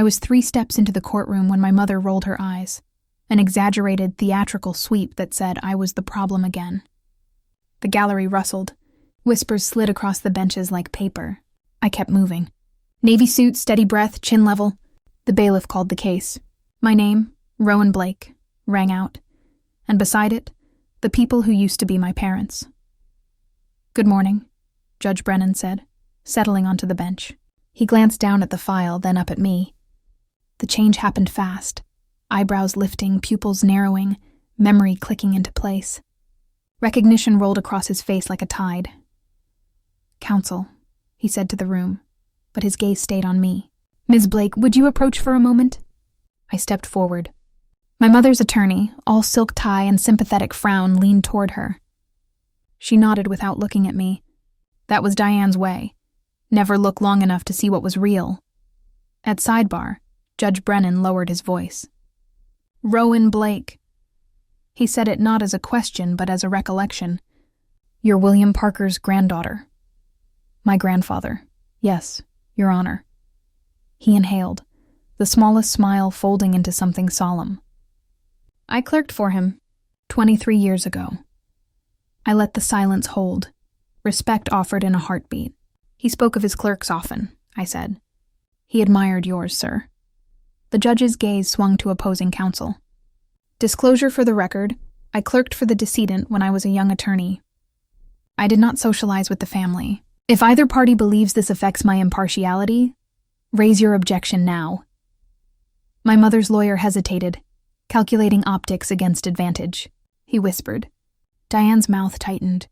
was 3 steps into the courtroom when my mother rolled her eyes, an exaggerated, theatrical sweep that said I was the problem again. The gallery rustled. Whispers slid across the benches like paper. I kept moving. Navy suit, steady breath, chin level. The bailiff called the case. My name, Rowan Blake, rang out, and beside it, the people who used to be my parents. "Good morning," Judge Brennan said, settling onto the bench. He glanced down at the file, then up at me. The change happened fast, eyebrows lifting, pupils narrowing, memory clicking into place. Recognition rolled across his face like a tide. "Counsel," he said to the room, but his gaze stayed on me. "Ms. Blake, would you approach for a moment?" I stepped forward. My mother's attorney, all silk tie and sympathetic frown, leaned toward her. She nodded without looking at me. That was Diane's way. Never look long enough to see what was real. At sidebar, Judge Brennan lowered his voice. "Rowan Blake." He said it not as a question, but as a recollection. "You're William Parker's granddaughter." "My grandfather. Yes, Your Honor." He inhaled, the smallest smile folding into something solemn. "I clerked for him 23 years ago." I let the silence hold, respect offered in a heartbeat. "He spoke of his clerks often," I said. "He admired yours, sir." The judge's gaze swung to opposing counsel. "Disclosure for the record, I clerked for the decedent when I was a young attorney. I did not socialize with the family. If either party believes this affects my impartiality, raise your objection now." My mother's lawyer hesitated, calculating optics against advantage. He whispered. Diane's mouth tightened.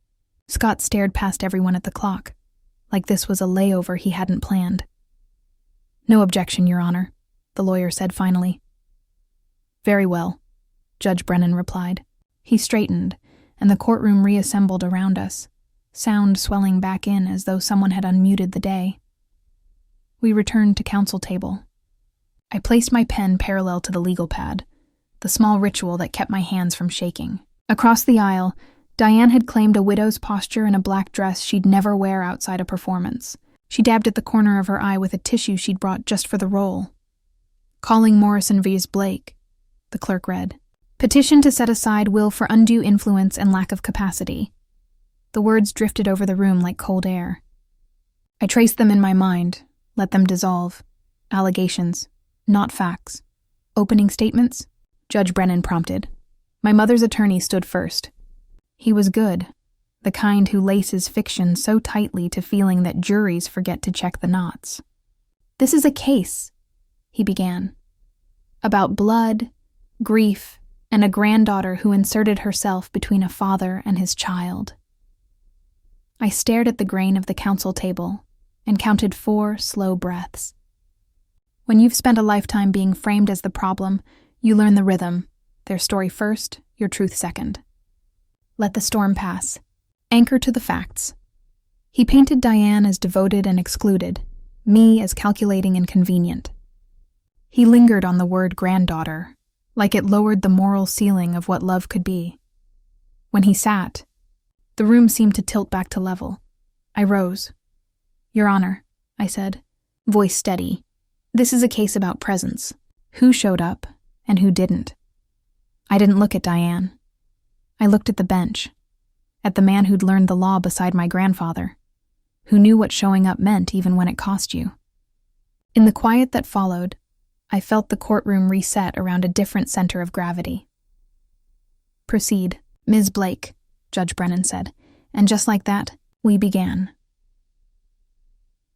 Scott stared past everyone at the clock, like this was a layover he hadn't planned. "No objection, Your Honor," the lawyer said finally. "Very well," Judge Brennan replied. He straightened, and the courtroom reassembled around us, sound swelling back in as though someone had unmuted the day. We returned to counsel table. I placed my pen parallel to the legal pad, the small ritual that kept my hands from shaking. Across the aisle, Diane had claimed a widow's posture in a black dress she'd never wear outside a performance. She dabbed at the corner of her eye with a tissue she'd brought just for the role. "Calling Morrison vs. Blake," the clerk read. "Petition to set aside will for undue influence and lack of capacity." The words drifted over the room like cold air. I traced them in my mind, let them dissolve. Allegations, not facts. "Opening statements?" Judge Brennan prompted. My mother's attorney stood first. He was good, the kind who laces fiction so tightly to feeling that juries forget to check the knots. "This is a case," he began, "about blood, grief, and a granddaughter who inserted herself between a father and his child." I stared at the grain of the counsel table and counted 4 slow breaths. When you've spent a lifetime being framed as the problem, you learn the rhythm. Their story first, your truth second. Let the storm pass. Anchor to the facts. He painted Diane as devoted and excluded, me as calculating and convenient. He lingered on the word granddaughter, like it lowered the moral ceiling of what love could be. When he sat, the room seemed to tilt back to level. I rose. "Your Honor," I said, voice steady, "this is a case about presence. Who showed up and who didn't?" I didn't look at Diane. I looked at the bench, at the man who'd learned the law beside my grandfather, who knew what showing up meant even when it cost you. In the quiet that followed, I felt the courtroom reset around a different center of gravity. "Proceed, Ms. Blake," Judge Brennan said, and just like that, we began.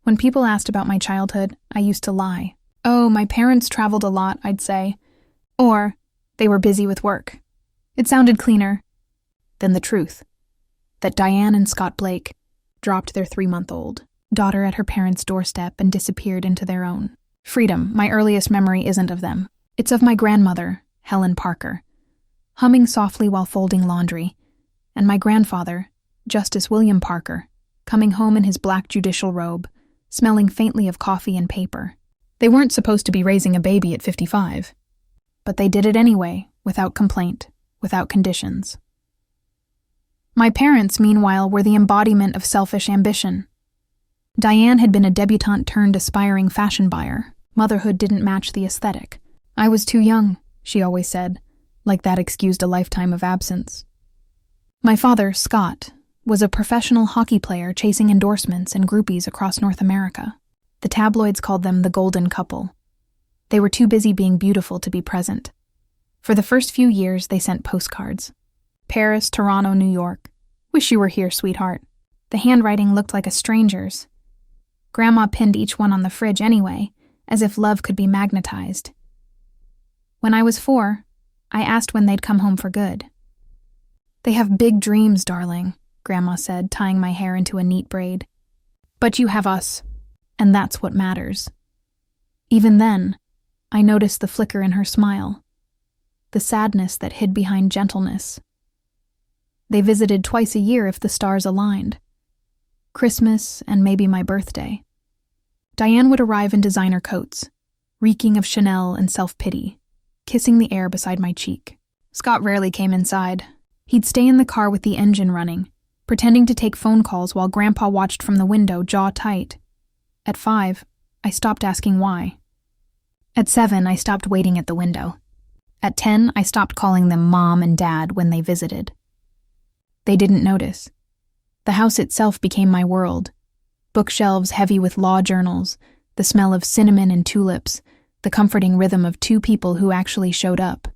When people asked about my childhood, I used to lie. "Oh, my parents traveled a lot," I'd say. Or, "They were busy with work." It sounded cleaner than the truth, that Diane and Scott Blake dropped their 3-month-old daughter at her parents' doorstep and disappeared into their own. Freedom, my earliest memory isn't of them. It's of my grandmother, Helen Parker, humming softly while folding laundry, and my grandfather, Justice William Parker, coming home in his black judicial robe, smelling faintly of coffee and paper. They weren't supposed to be raising a baby at 55. But they did it anyway, without complaint, without conditions. My parents, meanwhile, were the embodiment of selfish ambition. Diane had been a debutante-turned-aspiring fashion buyer. Motherhood didn't match the aesthetic. I was too young, she always said, like that excused a lifetime of absence. My father, Scott, was a professional hockey player chasing endorsements and groupies across North America. The tabloids called them the golden couple. They were too busy being beautiful to be present. For the first few years, they sent postcards. Paris, Toronto, New York. Wish you were here, sweetheart. The handwriting looked like a stranger's. Grandma pinned each one on the fridge anyway, as if love could be magnetized. When I was 4, I asked when they'd come home for good. They have big dreams, darling, Grandma said, tying my hair into a neat braid. But you have us, and that's what matters. Even then, I noticed the flicker in her smile, the sadness that hid behind gentleness. They visited twice a year if the stars aligned. Christmas and maybe my birthday. Diane would arrive in designer coats, reeking of Chanel and self-pity, kissing the air beside my cheek. Scott rarely came inside. He'd stay in the car with the engine running, pretending to take phone calls while Grandpa watched from the window, jaw tight. At 5, I stopped asking why. At 7, I stopped waiting at the window. At 10, I stopped calling them Mom and Dad when they visited. They didn't notice. The house itself became my world. Bookshelves heavy with law journals, the smell of cinnamon and tulips, the comforting rhythm of 2 people who actually showed up.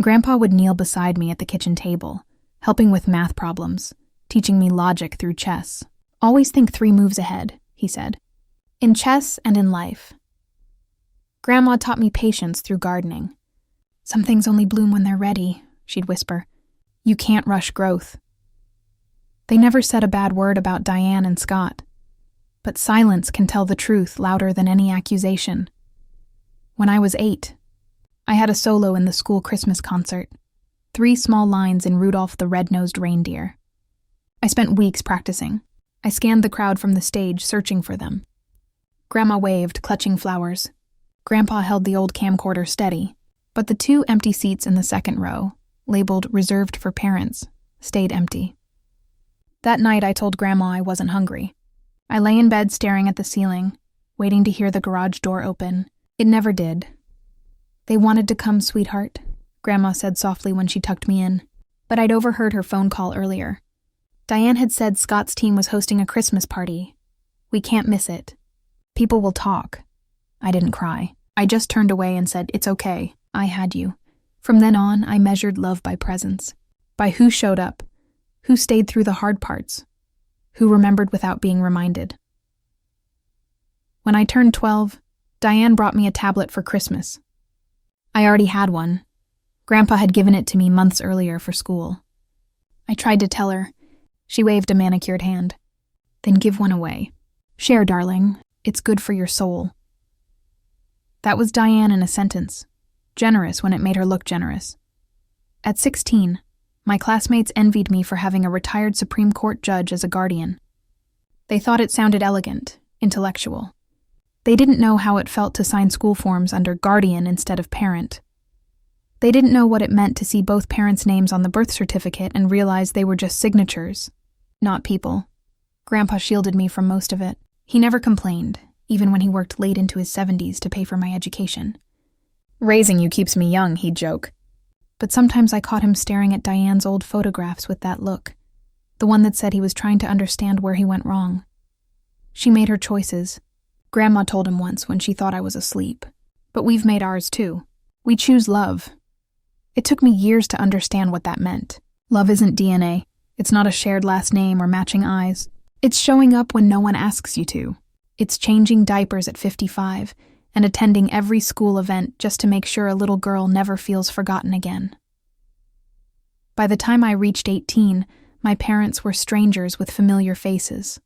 Grandpa would kneel beside me at the kitchen table, helping with math problems, teaching me logic through chess. Always think 3 moves ahead, he said. In chess and in life. Grandma taught me patience through gardening. Some things only bloom when they're ready, she'd whisper. You can't rush growth. They never said a bad word about Diane and Scott, but silence can tell the truth louder than any accusation. When I was 8, I had a solo in the school Christmas concert, 3 small lines in Rudolph the Red-Nosed Reindeer. I spent weeks practicing. I scanned the crowd from the stage, searching for them. Grandma waved, clutching flowers. Grandpa held the old camcorder steady, but the 2 empty seats in the second row, labeled reserved for parents, stayed empty. That night I told Grandma I wasn't hungry. I lay in bed staring at the ceiling, waiting to hear the garage door open. It never did. They wanted to come, sweetheart, Grandma said softly when she tucked me in, but I'd overheard her phone call earlier. Diane had said Scott's team was hosting a Christmas party. We can't miss it. People will talk. I didn't cry. I just turned away and said, it's okay. I had you. From then on, I measured love by presence, by who showed up, who stayed through the hard parts, who remembered without being reminded. When I turned 12, Diane brought me a tablet for Christmas. I already had one. Grandpa had given it to me months earlier for school. I tried to tell her. She waved a manicured hand. Then give one away. Share, darling. It's good for your soul. That was Diane in a sentence. Generous when it made her look generous. At 16, my classmates envied me for having a retired Supreme Court judge as a guardian. They thought it sounded elegant, intellectual. They didn't know how it felt to sign school forms under guardian instead of parent. They didn't know what it meant to see both parents' names on the birth certificate and realize they were just signatures, not people. Grandpa shielded me from most of it. He never complained, even when he worked late into his 70s to pay for my education. Raising you keeps me young, he'd joke. But sometimes I caught him staring at Diane's old photographs with that look, the one that said he was trying to understand where he went wrong. She made her choices. Grandma told him once when she thought I was asleep. But we've made ours too. We choose love. It took me years to understand what that meant. Love isn't DNA. It's not a shared last name or matching eyes. It's showing up when no one asks you to. It's changing diapers at 55 and attending every school event just to make sure a little girl never feels forgotten again. By the time I reached 18, my parents were strangers with familiar faces.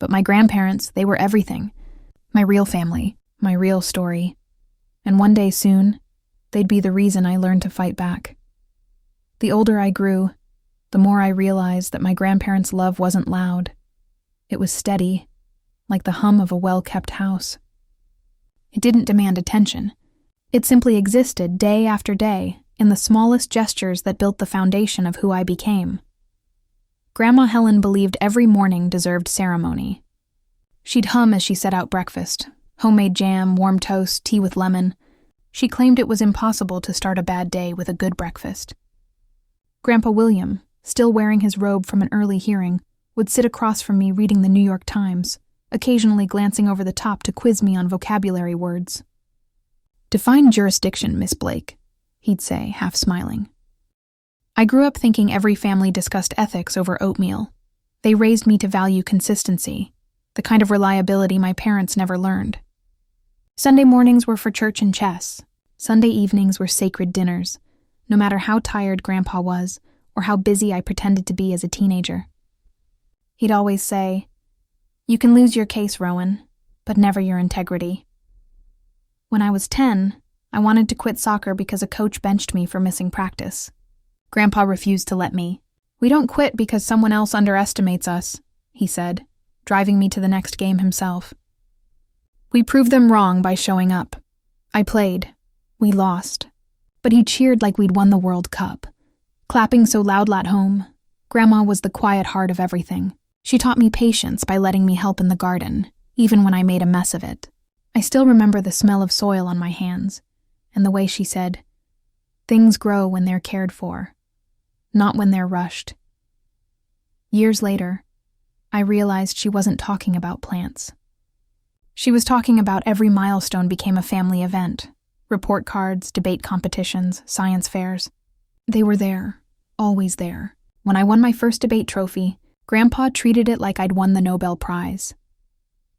But my grandparents, they were everything. My real family, my real story. And one day soon, they'd be the reason I learned to fight back. The older I grew, the more I realized that my grandparents' love wasn't loud. It was steady, like the hum of a well-kept house. It didn't demand attention. It simply existed day after day in the smallest gestures that built the foundation of who I became. Grandma Helen believed every morning deserved ceremony. She'd hum as she set out breakfast, Homemade jam, warm toast, tea with lemon. She claimed it was impossible to start a bad day with a good breakfast. Grandpa William, still wearing his robe from an early hearing, would sit across from me reading the New York Times, occasionally glancing over the top to quiz me on vocabulary words. "Define jurisdiction, Miss Blake," he'd say, half smiling. I grew up thinking every family discussed ethics over oatmeal. They raised me to value consistency, the kind of reliability my parents never learned. Sunday mornings were for church and chess. Sunday evenings were sacred dinners, no matter how tired Grandpa was or how busy I pretended to be as a teenager. He'd always say, "You can lose your case, Rowan, but never your integrity." When I was 10, I wanted to quit soccer because a coach benched me for missing practice. Grandpa refused to let me. "We don't quit because someone else underestimates us," he said, driving me to the next game himself. We proved them wrong by showing up. I played. We lost. But he cheered like we'd won the World Cup, clapping so loud at home. Grandma was the quiet heart of everything. She taught me patience by letting me help in the garden, even when I made a mess of it. I still remember the smell of soil on my hands, and the way she said, "Things grow when they're cared for, not when they're rushed." Years later, I realized she wasn't talking about plants. She was talking about every milestone became a family event. Report cards, debate competitions, science fairs. They were there, always there. When I won my first debate trophy, Grandpa treated it like I'd won the Nobel Prize.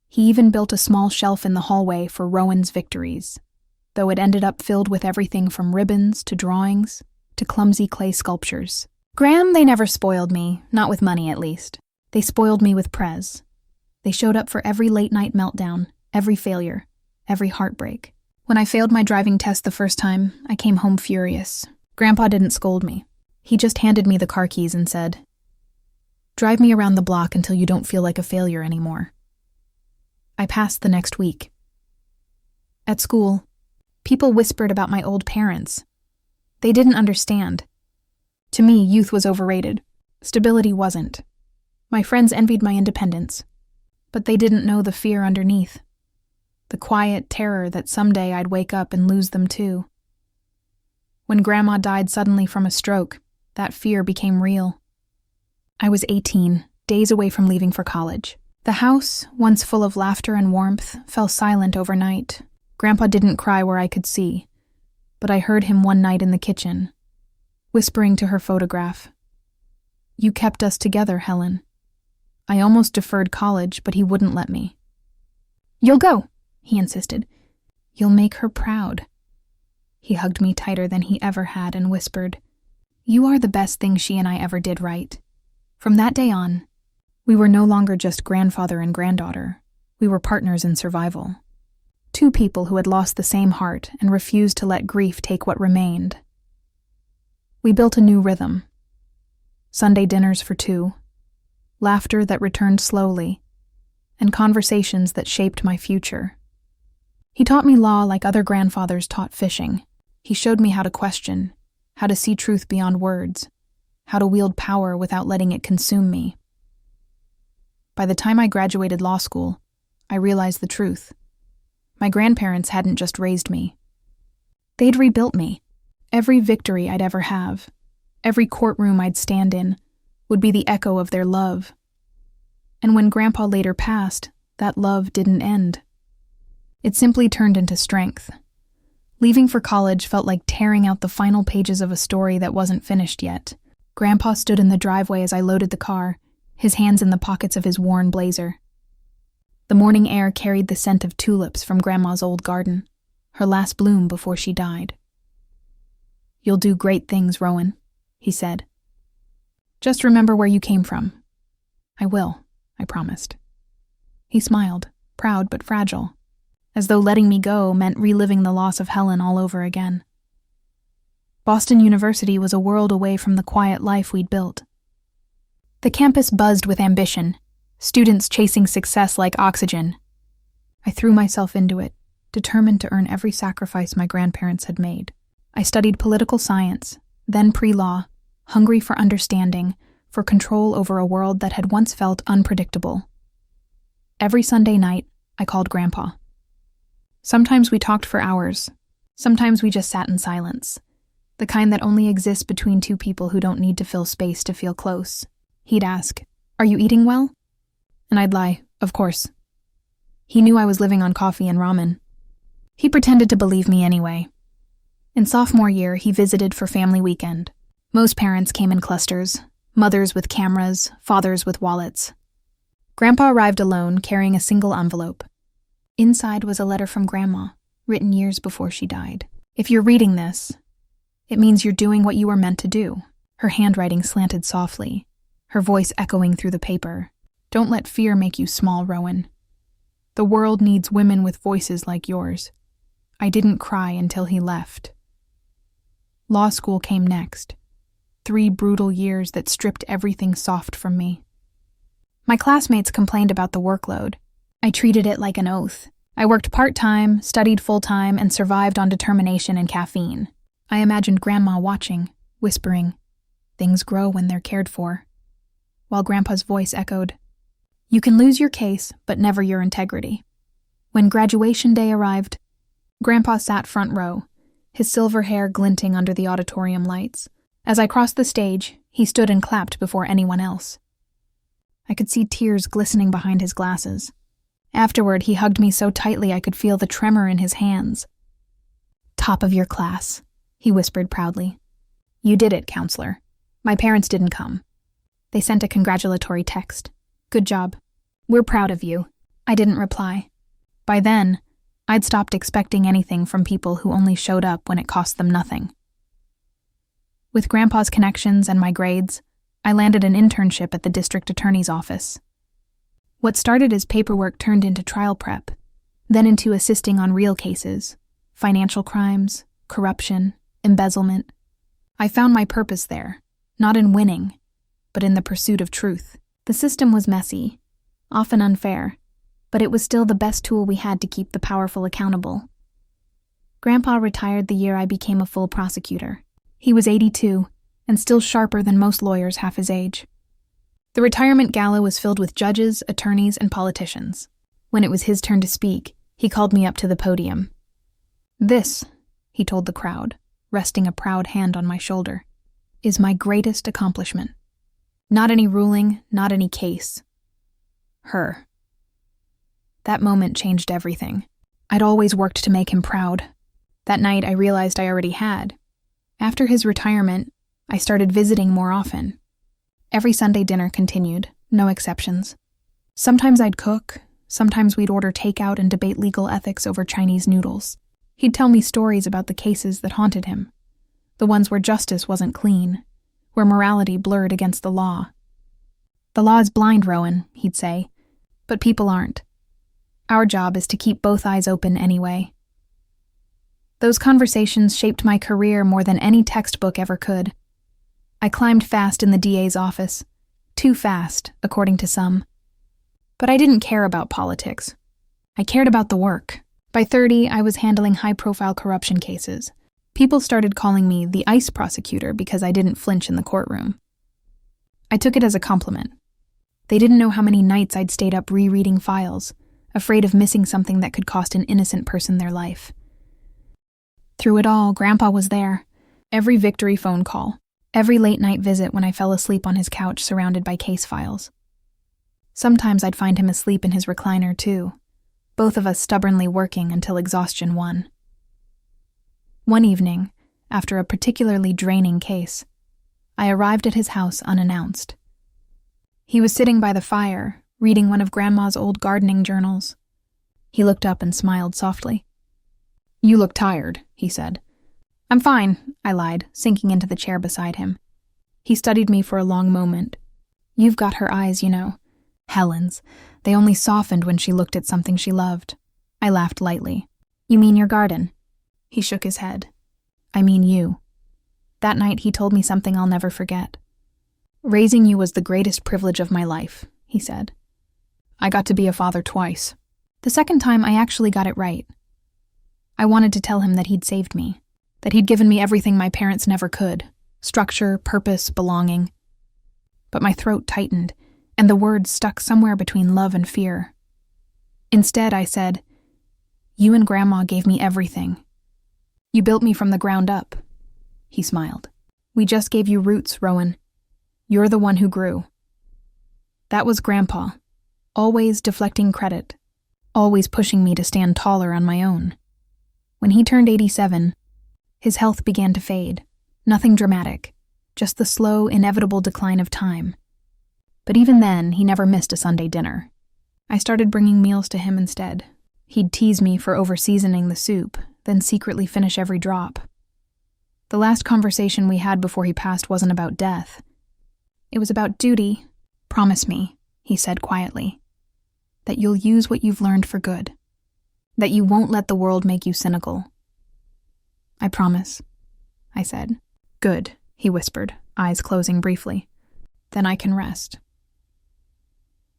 He even built a small shelf in the hallway for Rowan's victories, though it ended up filled with everything from ribbons to drawings to clumsy clay sculptures. Graham, they never spoiled me, not with money at least. They spoiled me with Prez. They showed up for every late-night meltdown, every failure, every heartbreak. When I failed my driving test the first time, I came home furious. Grandpa didn't scold me. He just handed me the car keys and said, "Drive me around the block until you don't feel like a failure anymore." I passed the next week. At school, people whispered about my old parents. They didn't understand. To me, youth was overrated. Stability wasn't. My friends envied my independence, but they didn't know the fear underneath. The quiet terror that someday I'd wake up and lose them too. When Grandma died suddenly from a stroke, that fear became real. I was 18, days away from leaving for college. The house, once full of laughter and warmth, fell silent overnight. Grandpa didn't cry where I could see, but I heard him one night in the kitchen, whispering to her photograph, "You kept us together, Helen." I almost deferred college, but he wouldn't let me. "You'll go," he insisted. "You'll make her proud." He hugged me tighter than he ever had and whispered, "You are the best thing she and I ever did right." From that day on, we were no longer just grandfather and granddaughter. We were partners in survival. Two people who had lost the same heart and refused to let grief take what remained. We built a new rhythm. Sunday dinners for two, laughter that returned slowly, and conversations that shaped my future. He taught me law like other grandfathers taught fishing. He showed me how to question, how to see truth beyond words, how to wield power without letting it consume me. By the time I graduated law school, I realized the truth. My grandparents hadn't just raised me. They'd rebuilt me. Every victory I'd ever have, every courtroom I'd stand in, would be the echo of their love. And when Grandpa later passed, that love didn't end. It simply turned into strength. Leaving for college felt like tearing out the final pages of a story that wasn't finished yet. Grandpa stood in the driveway as I loaded the car, his hands in the pockets of his worn blazer. The morning air carried the scent of tulips from Grandma's old garden, her last bloom before she died. "You'll do great things, Rowan," he said. "Just remember where you came from." "I will," I promised. He smiled, proud but fragile, as though letting me go meant reliving the loss of Helen all over again. Boston University was a world away from the quiet life we'd built. The campus buzzed with ambition, students chasing success like oxygen. I threw myself into it, determined to earn every sacrifice my grandparents had made. I studied political science, then pre-law, hungry for understanding, for control over a world that had once felt unpredictable. Every Sunday night, I called Grandpa. Sometimes we talked for hours. Sometimes we just sat in silence. The kind that only exists between two people who don't need to fill space to feel close. He'd ask, "Are you eating well?" And I'd lie, "Of course." He knew I was living on coffee and ramen. He pretended to believe me anyway. In sophomore year, he visited for family weekend. Most parents came in clusters, mothers with cameras, fathers with wallets. Grandpa arrived alone, carrying a single envelope. Inside was a letter from Grandma, written years before she died. "If you're reading this, it means you're doing what you were meant to do." Her handwriting slanted softly, her voice echoing through the paper. "Don't let fear make you small, Rowan. The world needs women with voices like yours." I didn't cry until he left. Law school came next. 3 brutal years that stripped everything soft from me. My classmates complained about the workload. I treated it like an oath. I worked part-time, studied full-time, and survived on determination and caffeine. I imagined Grandma watching, whispering, "Things grow when they're cared for," while Grandpa's voice echoed, "You can lose your case, but never your integrity." When graduation day arrived, Grandpa sat front row, his silver hair glinting under the auditorium lights. As I crossed the stage, he stood and clapped before anyone else. I could see tears glistening behind his glasses. Afterward, he hugged me so tightly I could feel the tremor in his hands. "Top of your class," he whispered proudly. "You did it, counselor. My parents didn't come. They sent a congratulatory text. Good job. We're proud of you." I didn't reply. By then, I'd stopped expecting anything from people who only showed up when it cost them nothing. With Grandpa's connections and my grades, I landed an internship at the district attorney's office. What started as paperwork turned into trial prep, then into assisting on real cases, financial crimes, corruption, embezzlement. I found my purpose there, not in winning, but in the pursuit of truth. The system was messy, often unfair, but it was still the best tool we had to keep the powerful accountable. Grandpa retired the year I became a full prosecutor. He was 82, and still sharper than most lawyers half his age. The retirement gala was filled with judges, attorneys, and politicians. When it was his turn to speak, he called me up to the podium. "This," he told the crowd, resting a proud hand on my shoulder, "is my greatest accomplishment. Not any ruling, not any case. Her." That moment changed everything. I'd always worked to make him proud. That night, I realized I already had. After his retirement, I started visiting more often. Every Sunday dinner continued, no exceptions. Sometimes I'd cook, sometimes we'd order takeout and debate legal ethics over Chinese noodles. He'd tell me stories about the cases that haunted him, the ones where justice wasn't clean, where morality blurred against the law. "The law is blind, Rowan," he'd say, "but people aren't. Our job is to keep both eyes open anyway." Those conversations shaped my career more than any textbook ever could. I climbed fast in the DA's office. Too fast, according to some. But I didn't care about politics. I cared about the work. By 30, I was handling high-profile corruption cases. People started calling me the ICE prosecutor because I didn't flinch in the courtroom. I took it as a compliment. They didn't know how many nights I'd stayed up rereading files, afraid of missing something that could cost an innocent person their life. Through it all, Grandpa was there. Every victory phone call, every late-night visit when I fell asleep on his couch surrounded by case files. Sometimes I'd find him asleep in his recliner, too, both of us stubbornly working until exhaustion won. One evening, after a particularly draining case, I arrived at his house unannounced. He was sitting by the fire, reading one of Grandma's old gardening journals. He looked up and smiled softly. "You look tired," he said. "I'm fine," I lied, sinking into the chair beside him. He studied me for a long moment. "You've got her eyes, you know. Helen's. They only softened when she looked at something she loved." I laughed lightly. "You mean your garden?" He shook his head. "I mean you." That night he told me something I'll never forget. "Raising you was the greatest privilege of my life," he said. "I got to be a father twice." The second time I actually got it right. I wanted to tell him that he'd saved me, that he'd given me everything my parents never could, structure, purpose, belonging. But my throat tightened, and the words stuck somewhere between love and fear. Instead, I said, You and Grandma gave me everything. You built me from the ground up." He smiled. "We just gave you roots, Rowan. You're the one who grew." That was Grandpa, always deflecting credit, always pushing me to stand taller on my own. When he turned 87, his health began to fade. Nothing dramatic, just the slow, inevitable decline of time. But even then, he never missed a Sunday dinner. I started bringing meals to him instead. He'd tease me for over-seasoning the soup, then secretly finish every drop. The last conversation we had before he passed wasn't about death. It was about duty. "Promise me," he said quietly, "that you'll use what you've learned for good. That you won't let the world make you cynical." "I promise," I said. "Good," he whispered, eyes closing briefly. "Then I can rest."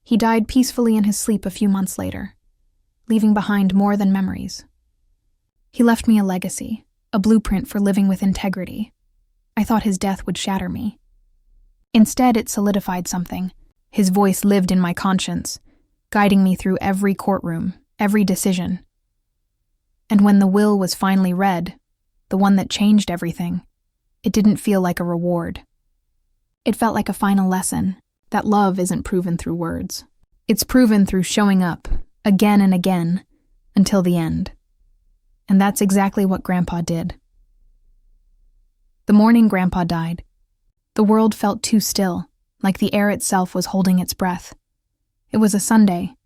He died peacefully in his sleep a few months later, leaving behind more than memories. He left me a legacy, a blueprint for living with integrity. I thought his death would shatter me. Instead, it solidified something. His voice lived in my conscience, guiding me through every courtroom, every decision. And when the will was finally read, the one that changed everything, it didn't feel like a reward. It felt like a final lesson that love isn't proven through words. It's proven through showing up, again and again, until the end. And that's exactly what Grandpa did. The morning Grandpa died, the world felt too still, like the air itself was holding its breath. It was a Sunday,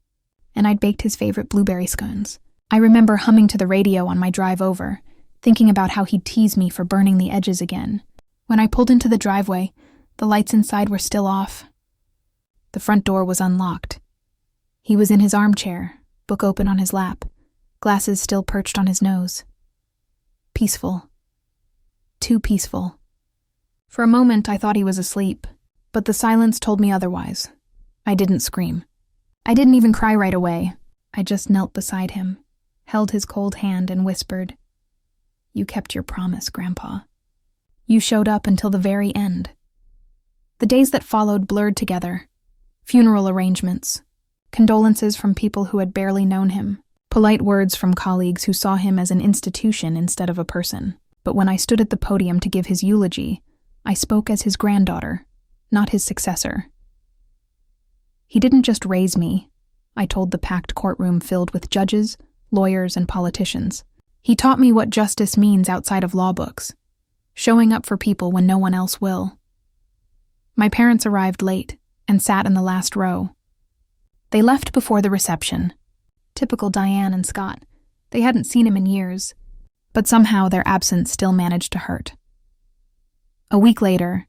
and I'd baked his favorite blueberry scones. I remember humming to the radio on my drive over, thinking about how he'd tease me for burning the edges again. When I pulled into the driveway, the lights inside were still off. The front door was unlocked. He was in his armchair, book open on his lap, glasses still perched on his nose. Peaceful. Too peaceful. For a moment, I thought he was asleep, but the silence told me otherwise. I didn't scream. I didn't even cry right away. I just knelt beside him, held his cold hand, and whispered, "You kept your promise, Grandpa. You showed up until the very end." The days that followed blurred together. Funeral arrangements, condolences from people who had barely known him, polite words from colleagues who saw him as an institution instead of a person. But when I stood at the podium to give his eulogy, I spoke as his granddaughter, not his successor. He didn't just raise me, I told the packed courtroom filled with judges, lawyers, and politicians. He taught me what justice means outside of law books, showing up for people when no one else will. My parents arrived late and sat in the last row. They left before the reception. Typical Diane and Scott. They hadn't seen him in years, but somehow their absence still managed to hurt. A week later,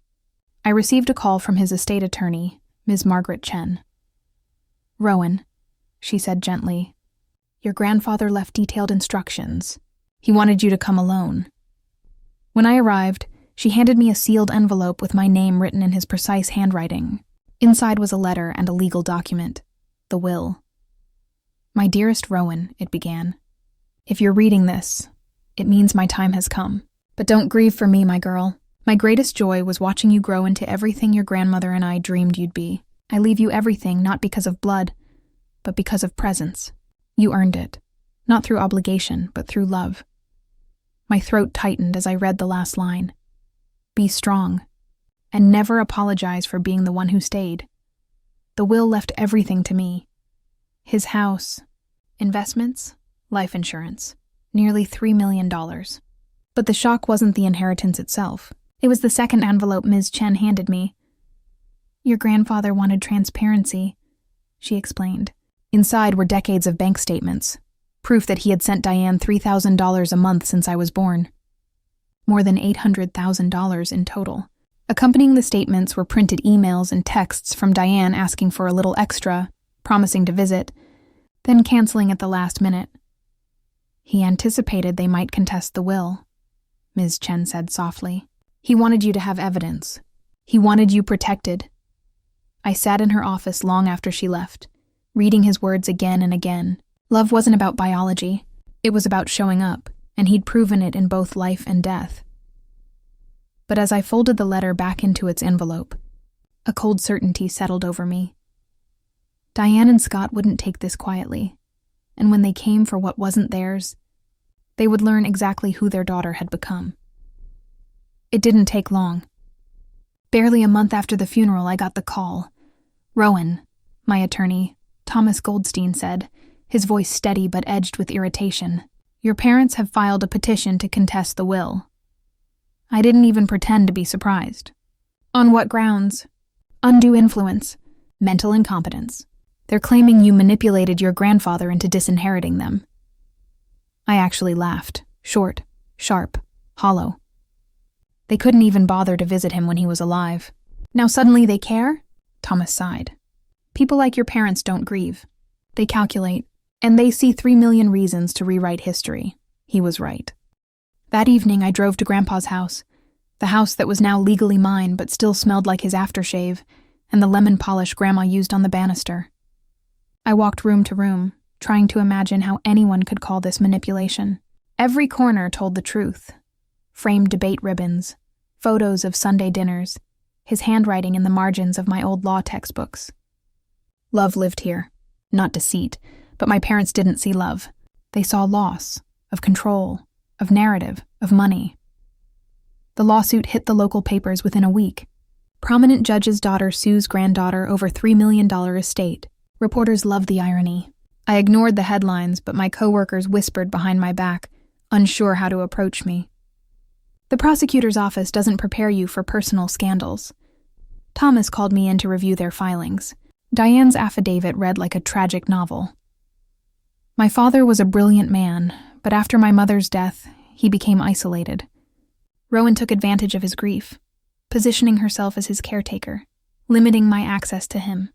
I received a call from his estate attorney, Ms. Margaret Chen. "Rowan," she said gently, "your grandfather left detailed instructions. He wanted you to come alone." When I arrived, she handed me a sealed envelope with my name written in his precise handwriting. Inside was a letter and a legal document, the will. "My dearest Rowan," it began. "If you're reading this, it means my time has come. But don't grieve for me, my girl. My greatest joy was watching you grow into everything your grandmother and I dreamed you'd be. I leave you everything not because of blood, but because of presence. You earned it, not through obligation, but through love." My throat tightened as I read the last line. Be strong, and never apologize for being the one who stayed. The will left everything to me. His house, investments, life insurance, nearly $3 million. But the shock wasn't the inheritance itself. It was the second envelope Ms. Chen handed me. "Your grandfather wanted transparency," she explained. Inside were decades of bank statements, proof that he had sent Diane $3,000 a month since I was born. More than $800,000 in total. Accompanying the statements were printed emails and texts from Diane asking for a little extra, promising to visit, then canceling at the last minute. "He anticipated they might contest the will," Ms. Chen said softly. "He wanted you to have evidence. He wanted you protected." I sat in her office long after she left, reading his words again and again. Love wasn't about biology. It was about showing up, and he'd proven it in both life and death. But as I folded the letter back into its envelope, a cold certainty settled over me. Diane and Scott wouldn't take this quietly, and when they came for what wasn't theirs, they would learn exactly who their daughter had become. It didn't take long. Barely a month after the funeral, I got the call. "Rowan," my attorney, Thomas Goldstein, said, his voice steady but edged with irritation, "your parents have filed a petition to contest the will." I didn't even pretend to be surprised. "On what grounds?" "Undue influence. Mental incompetence. They're claiming you manipulated your grandfather into disinheriting them." I actually laughed. Short, sharp, hollow. They couldn't even bother to visit him when he was alive. "Now suddenly they care?" Thomas sighed. "People like your parents don't grieve. They calculate, and they see 3 million reasons to rewrite history." He was right. That evening I drove to Grandpa's house, the house that was now legally mine but still smelled like his aftershave and the lemon polish Grandma used on the banister. I walked room to room, trying to imagine how anyone could call this manipulation. Every corner told the truth. Framed debate ribbons, photos of Sunday dinners, his handwriting in the margins of my old law textbooks. Love lived here. Not deceit, but my parents didn't see love. They saw loss, of control, of narrative, of money. The lawsuit hit the local papers within a week. Prominent judge's daughter sues granddaughter over $3 million estate. Reporters loved the irony. I ignored the headlines, but my coworkers whispered behind my back, unsure how to approach me. The prosecutor's office doesn't prepare you for personal scandals. Thomas called me in to review their filings. Diane's affidavit read like a tragic novel. My father was a brilliant man, but after my mother's death, he became isolated. Rowan took advantage of his grief, positioning herself as his caretaker, limiting my access to him.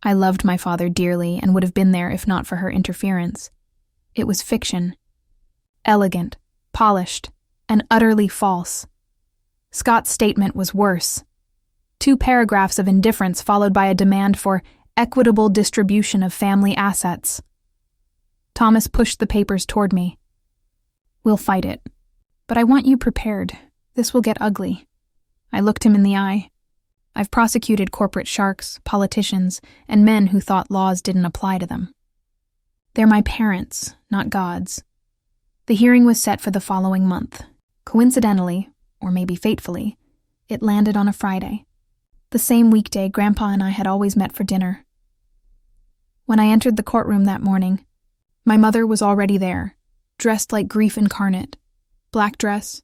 I loved my father dearly and would have been there if not for her interference. It was fiction. Elegant, polished, and utterly false. Scott's statement was worse. 2 paragraphs of indifference followed by a demand for equitable distribution of family assets. Thomas pushed the papers toward me. "We'll fight it. But I want you prepared. This will get ugly." I looked him in the eye. I've prosecuted corporate sharks, politicians, and men who thought laws didn't apply to them. They're my parents, not gods. The hearing was set for the following month. Coincidentally, or maybe fatefully, it landed on a Friday. The same weekday Grandpa and I had always met for dinner. When I entered the courtroom that morning, my mother was already there, dressed like grief incarnate. Black dress,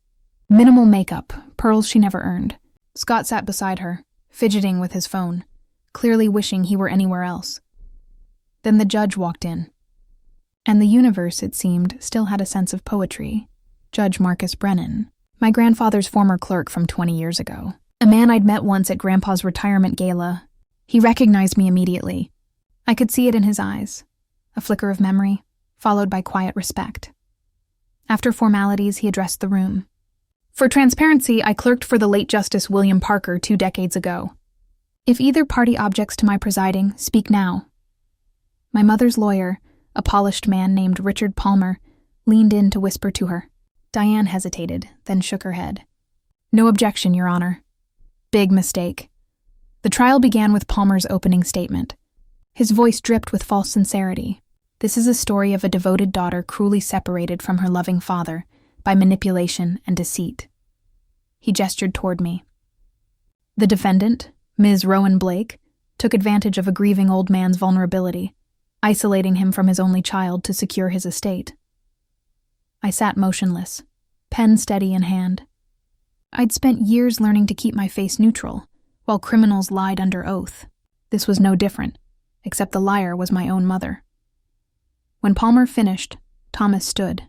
minimal makeup, pearls she never earned. Scott sat beside her, fidgeting with his phone, clearly wishing he were anywhere else. Then the judge walked in. And the universe, it seemed, still had a sense of poetry. Judge Marcus Brennan, my grandfather's former clerk from 20 years ago. A man I'd met once at Grandpa's retirement gala. He recognized me immediately. I could see it in his eyes. A flicker of memory, followed by quiet respect. After formalities, he addressed the room. "For transparency, I clerked for the late Justice William Parker 2 decades ago. If either party objects to my presiding, speak now." My mother's lawyer, a polished man named Richard Palmer, leaned in to whisper to her. Diane hesitated, then shook her head. "No objection, Your Honor." Big mistake. The trial began with Palmer's opening statement. His voice dripped with false sincerity. This is a story of a devoted daughter cruelly separated from her loving father by manipulation and deceit. He gestured toward me. The defendant, Ms. Rowan Blake, took advantage of a grieving old man's vulnerability, isolating him from his only child to secure his estate. I sat motionless, pen steady in hand. I'd spent years learning to keep my face neutral, while criminals lied under oath. This was no different, except the liar was my own mother. When Palmer finished, Thomas stood,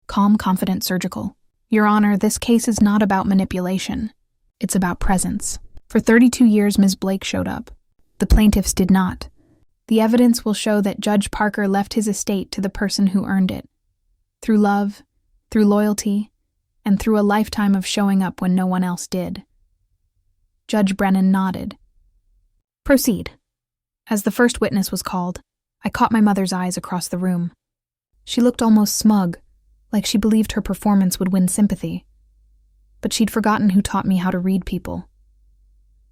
calm, confident, surgical. "Your Honor, this case is not about manipulation. It's about presence. For 32 years, Ms. Blake showed up. The plaintiffs did not. The evidence will show that Judge Parker left his estate to the person who earned it. Through love, through loyalty, and through a lifetime of showing up when no one else did." Judge Brennan nodded. "Proceed." As the first witness was called, I caught my mother's eyes across the room. She looked almost smug, like she believed her performance would win sympathy. But she'd forgotten who taught me how to read people.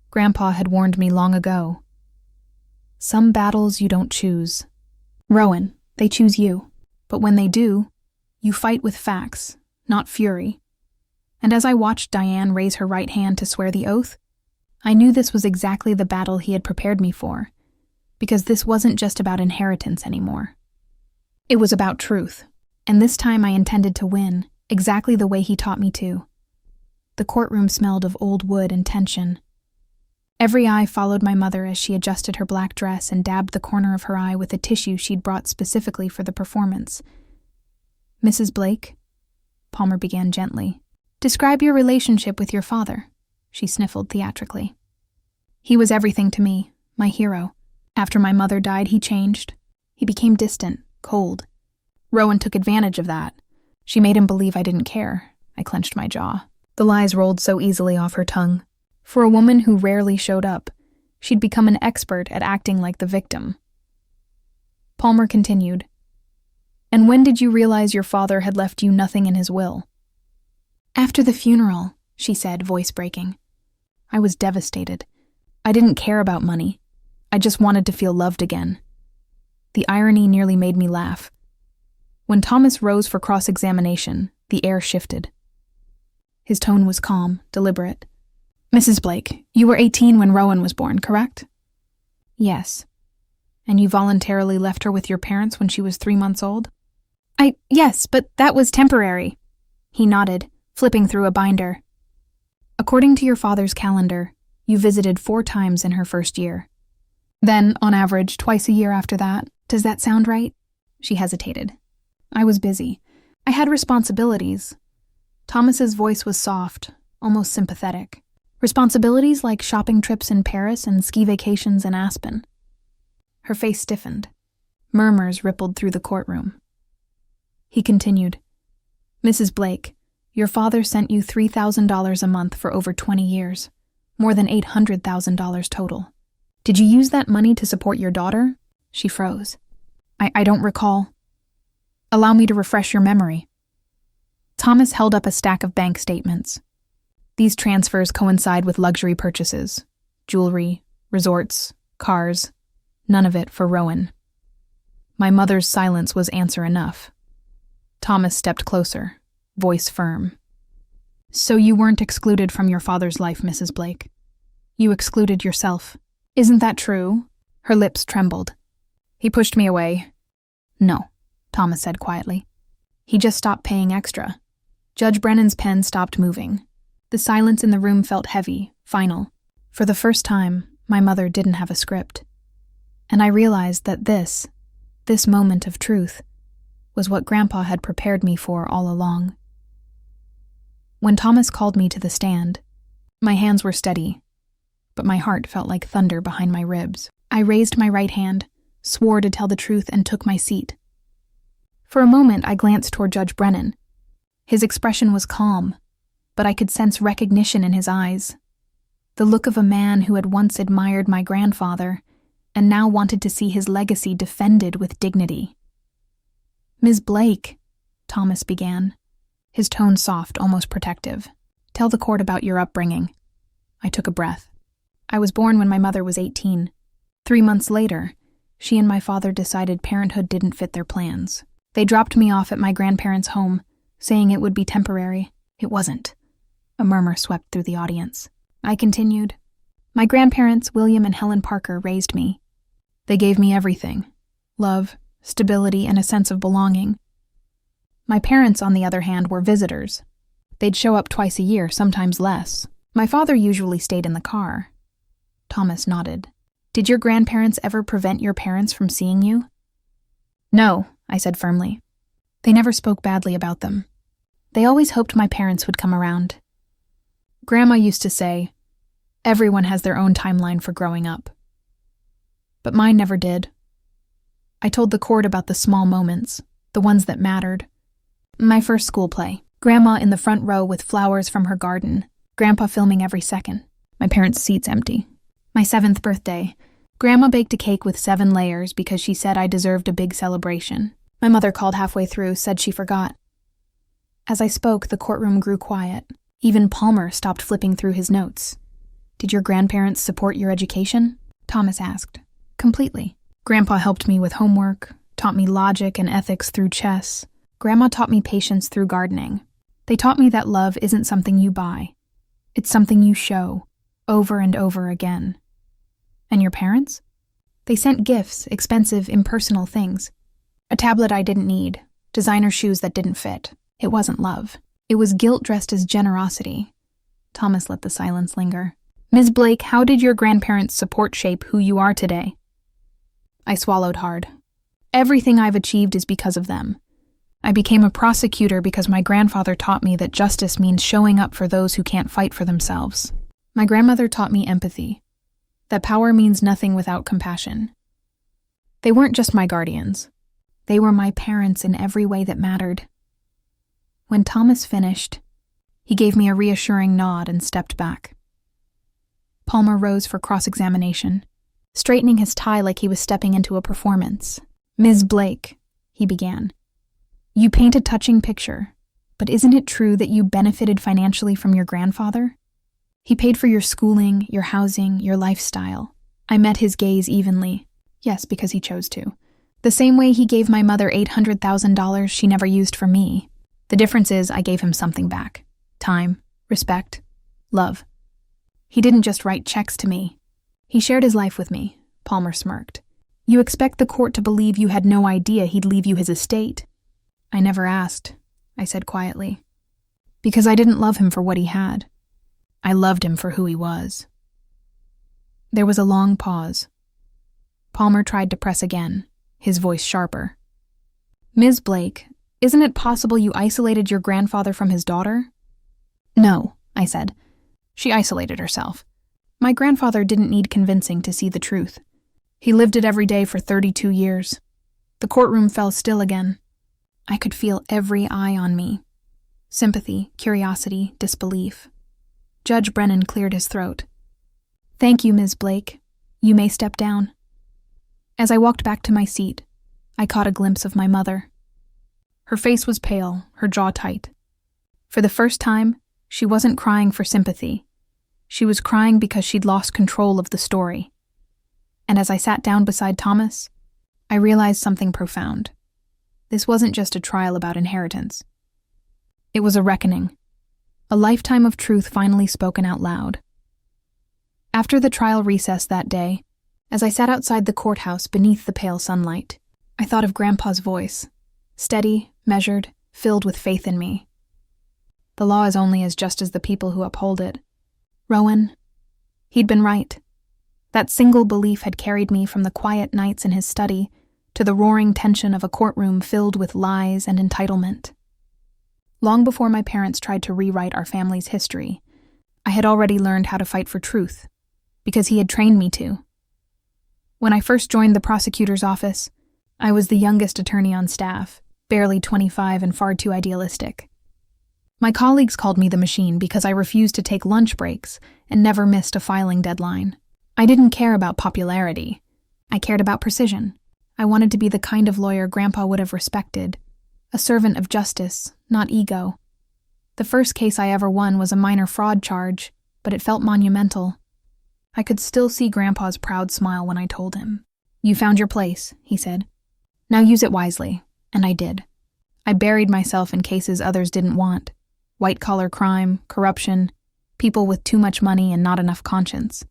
Grandpa had warned me long ago. Some battles you don't choose. "Rowan, They choose you. But when they do, you fight with facts, not fury. And as I watched Diane raise her right hand to swear the oath, I knew this was exactly the battle he had prepared me for, because this wasn't just about inheritance anymore. It was about truth, and this time I intended to win, exactly the way he taught me to. The courtroom smelled of old wood and tension. Every eye followed my mother as she adjusted her black dress and dabbed the corner of her eye with a tissue she'd brought specifically for the performance. "Mrs. Blake," Palmer began gently, "describe your relationship with your father," she sniffled theatrically. "He was everything to me, my hero. After my mother died, he changed. He became distant, cold. Rowan took advantage of that. She made him believe I didn't care." I clenched my jaw. The lies rolled so easily off her tongue. For a woman who rarely showed up, she'd become an expert at acting like the victim. Palmer continued, "And when did you realize your father had left you nothing in his will?" "After the funeral," she said, voice breaking. I was devastated. I didn't care about money. I just wanted to feel loved again. The irony nearly made me laugh. When Thomas rose for cross-examination, the air shifted. His tone was calm, deliberate. "Mrs. Blake, you were 18 when Rowan was born, correct?" "Yes." "And you voluntarily left her with your parents when she was 3 months old?" Yes, but that was temporary." He nodded, flipping through a binder. "According to your father's calendar, you visited 4 times in her first year. Then, on average, twice a year after that. Does that sound right?" She hesitated. "I was busy. I had responsibilities." Thomas's voice was soft, almost sympathetic. "Responsibilities like shopping trips in Paris and ski vacations in Aspen." Her face stiffened. Murmurs rippled through the courtroom. He continued, "Mrs. Blake, your father sent you $3,000 a month for over 20 years, more than $800,000 total. Did you use that money to support your daughter?" She froze. I don't recall." "Allow me to refresh your memory." Thomas held up a stack of bank statements. "These transfers coincide with luxury purchases, jewelry, resorts, cars, none of it for Rowan." My mother's silence was answer enough. Thomas stepped closer, voice firm. "So you weren't excluded from your father's life, Mrs. Blake. You excluded yourself. Isn't that true?" Her lips trembled. He pushed me away. "No," Thomas said quietly. "He just stopped paying extra." Judge Brennan's pen stopped moving. The silence in the room felt heavy, final. For the first time, my mother didn't have a script. And I realized that this moment of truth, was what Grandpa had prepared me for all along. When Thomas called me to the stand, my hands were steady, but my heart felt like thunder behind my ribs. I raised my right hand, swore to tell the truth, and took my seat. For a moment, I glanced toward Judge Brennan. His expression was calm, but I could sense recognition in his eyes. The look of a man who had once admired my grandfather and now wanted to see his legacy defended with dignity. "Ms. Blake," Thomas began, his tone soft, almost protective. "Tell the court about your upbringing." I took a breath. I was born when my mother was 18. 3 months later, she and my father decided parenthood didn't fit their plans. They dropped me off at my grandparents' home, saying it would be temporary. It wasn't. A murmur swept through the audience. I continued. "My grandparents, William and Helen Parker, raised me. They gave me everything: love, stability, and a sense of belonging. My parents, on the other hand, were visitors. They'd show up twice a year, sometimes less. My father usually stayed in the car." Thomas nodded. "Did your grandparents ever prevent your parents from seeing you?" "No," I said firmly. "They never spoke badly about them. They always hoped my parents would come around. Grandma used to say, 'Everyone has their own timeline for growing up.' But mine never did. I told the court about the small moments, the ones that mattered. My first school play, Grandma in the front row with flowers from her garden, Grandpa filming every second, my parents' seats empty. My 7th birthday, Grandma baked a cake with 7 layers because she said I deserved a big celebration. My mother called halfway through, said she forgot. As I spoke, the courtroom grew quiet. Even Palmer stopped flipping through his notes. "Did your grandparents support your education?" Thomas asked. "Completely. Grandpa helped me with homework, taught me logic and ethics through chess. Grandma taught me patience through gardening. They taught me that love isn't something you buy. It's something you show, over and over again. And your parents? They sent gifts, expensive, impersonal things. A tablet I didn't need, designer shoes that didn't fit. It wasn't love. It was guilt dressed as generosity. Thomas let the silence linger. Ms. Blake, how did your grandparents' support shape who you are today? I swallowed hard. Everything I've achieved is because of them. I became a prosecutor because my grandfather taught me that justice means showing up for those who can't fight for themselves. My grandmother taught me empathy, that power means nothing without compassion. They weren't just my guardians. They were my parents in every way that mattered. When Thomas finished, he gave me a reassuring nod and stepped back. Palmer rose for cross-examination, straightening his tie like he was stepping into a performance. Ms. Blake, he began, you paint a touching picture, but isn't it true that you benefited financially from your grandfather? He paid for your schooling, your housing, your lifestyle. I met his gaze evenly. Yes, because he chose to. The same way he gave my mother $800,000 she never used for me. The difference is I gave him something back. Time, respect, love. He didn't just write checks to me. He shared his life with me, Palmer smirked. You expect the court to believe you had no idea he'd leave you his estate? I never asked, I said quietly. Because I didn't love him for what he had. I loved him for who he was. There was a long pause. Palmer tried to press again, his voice sharper. Ms. Blake, isn't it possible you isolated your grandfather from his daughter? No, I said. She isolated herself. My grandfather didn't need convincing to see the truth. He lived it every day for 32 years. The courtroom fell still again. I could feel every eye on me. Sympathy, curiosity, disbelief. Judge Brennan cleared his throat. Thank you, Ms. Blake. You may step down. As I walked back to my seat, I caught a glimpse of my mother. Her face was pale, her jaw tight. For the first time, she wasn't crying for sympathy. She was crying because she'd lost control of the story. And as I sat down beside Thomas, I realized something profound. This wasn't just a trial about inheritance. It was a reckoning. A lifetime of truth finally spoken out loud. After the trial recess that day, as I sat outside the courthouse beneath the pale sunlight, I thought of Grandpa's voice, steady, measured, filled with faith in me. The law is only as just as the people who uphold it. Rowan, he'd been right. That single belief had carried me from the quiet nights in his study to the roaring tension of a courtroom filled with lies and entitlement. Long before my parents tried to rewrite our family's history, I had already learned how to fight for truth, because he had trained me to. When I first joined the prosecutor's office, I was the youngest attorney on staff, barely 25 and far too idealistic. My colleagues called me the machine because I refused to take lunch breaks and never missed a filing deadline. I didn't care about popularity. I cared about precision. I wanted to be the kind of lawyer Grandpa would have respected, a servant of justice, not ego. The first case I ever won was a minor fraud charge, but it felt monumental. I could still see Grandpa's proud smile when I told him. You found your place, he said. Now use it wisely, and I did. I buried myself in cases others didn't want. White-collar crime, corruption, people with too much money and not enough conscience.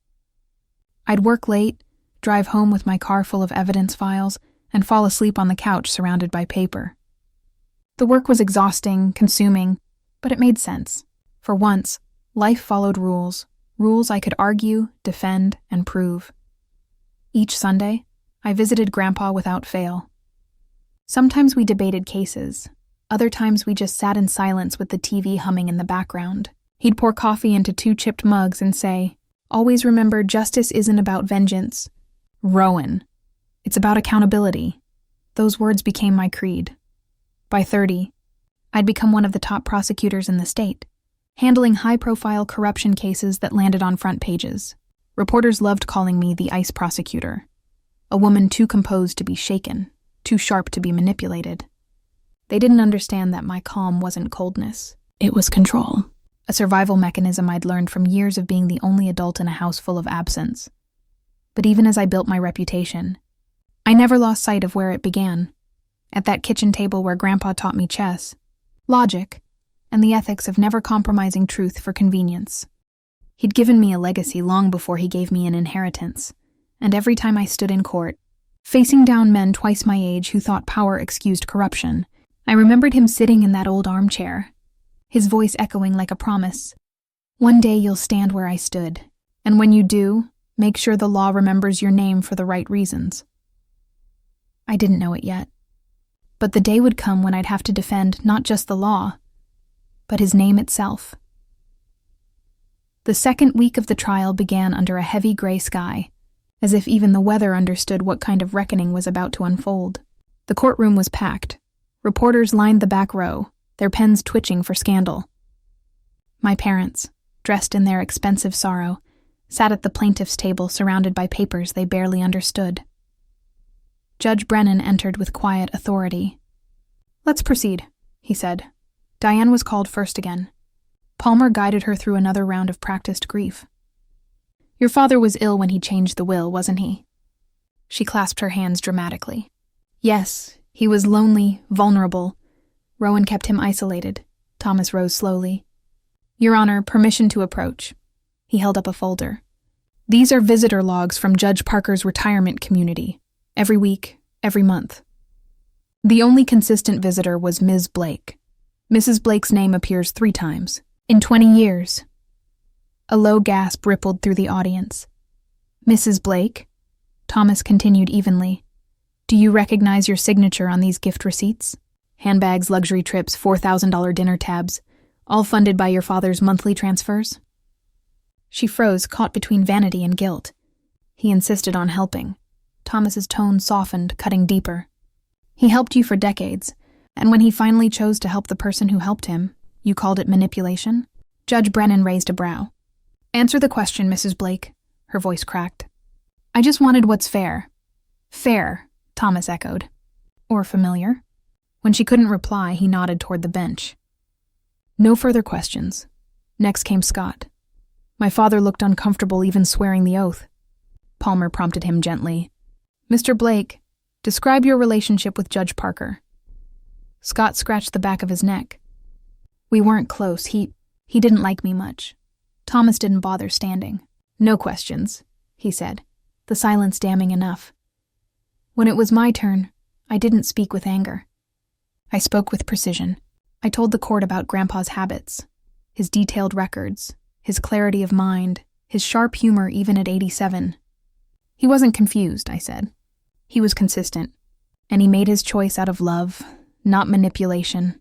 I'd work late, drive home with my car full of evidence files, and fall asleep on the couch surrounded by paper. The work was exhausting, consuming, but it made sense. For once, life followed rules I could argue, defend, and prove. Each Sunday, I visited Grandpa without fail. Sometimes we debated cases. Other times we just sat in silence with the TV humming in the background. He'd pour coffee into 2 chipped mugs and say, always remember, justice isn't about vengeance. Rowan. It's about accountability. Those words became my creed. By 30, I'd become one of the top prosecutors in the state, handling high-profile corruption cases that landed on front pages. Reporters loved calling me the ice prosecutor, a woman too composed to be shaken, too sharp to be manipulated. They didn't understand that my calm wasn't coldness. It was control, a survival mechanism I'd learned from years of being the only adult in a house full of absence. But even as I built my reputation, I never lost sight of where it began. at that kitchen table where Grandpa taught me chess, logic, and the ethics of never compromising truth for convenience. He'd given me a legacy long before he gave me an inheritance, and every time I stood in court, facing down men twice my age who thought power excused corruption, I remembered him sitting in that old armchair, his voice echoing like a promise. One day you'll stand where I stood, and when you do, make sure the law remembers your name for the right reasons. I didn't know it yet, but the day would come when I'd have to defend not just the law, but his name itself. The second week of the trial began under a heavy gray sky, as if even the weather understood what kind of reckoning was about to unfold. The courtroom was packed. Reporters lined the back row, their pens twitching for scandal. My parents, dressed in their expensive sorrow, sat at the plaintiff's table surrounded by papers they barely understood. Judge Brennan entered with quiet authority. "Let's proceed," he said. Diane was called first again. Palmer guided her through another round of practiced grief. "Your father was ill when he changed the will, wasn't he?" She clasped her hands dramatically. "Yes, he was lonely, vulnerable. Rowan kept him isolated." Thomas rose slowly. "Your Honor, permission to approach." He held up a folder. "These are visitor logs from Judge Parker's retirement community. Every week, every month. The only consistent visitor was Ms. Blake. Mrs. Blake's name appears 3 times. In 20 years. A low gasp rippled through the audience. "Mrs. Blake?" Thomas continued evenly. "Do you recognize your signature on these gift receipts? Handbags, luxury trips, $4,000 dinner tabs, all funded by your father's monthly transfers?" She froze, caught between vanity and guilt. He insisted on helping. Thomas's tone softened, cutting deeper. "He helped you for decades, and when he finally chose to help the person who helped him, you called it manipulation?" Judge Brennan raised a brow. "Answer the question, Mrs. Blake." Her voice cracked. "I just wanted what's fair." "Fair," Thomas echoed. "Or familiar?" When she couldn't reply, he nodded toward the bench. No further questions. Next came Scott. "My father looked uncomfortable even swearing the oath." Palmer prompted him gently. "Mr. Blake, describe your relationship with Judge Parker." Scott scratched the back of his neck. "We weren't close. He didn't like me much." Thomas didn't bother standing. "No questions," he said, the silence damning enough. "When it was my turn, I didn't speak with anger. I spoke with precision. I told the court about Grandpa's habits, his detailed records, his clarity of mind, his sharp humor even at 87. He wasn't confused, I said. He was consistent, and he made his choice out of love, not manipulation."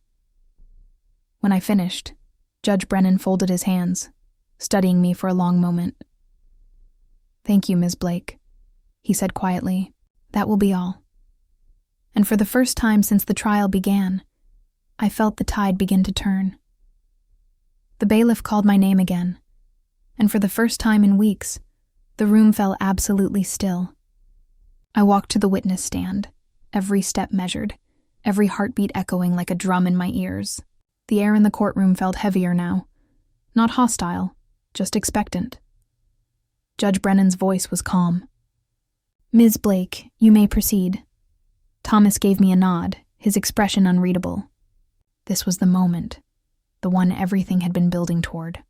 When I finished, Judge Brennan folded his hands, studying me for a long moment. "Thank you, Ms. Blake," he said quietly. "That will be all." And for the first time since the trial began, I felt the tide begin to turn. The bailiff called my name again, and for the first time in weeks, the room fell absolutely still. I walked to the witness stand, every step measured, every heartbeat echoing like a drum in my ears. The air in the courtroom felt heavier now. Not hostile, just expectant. Judge Brennan's voice was calm. "Ms. Blake, you may proceed." Thomas gave me a nod, his expression unreadable. This was the moment, the one everything had been building toward.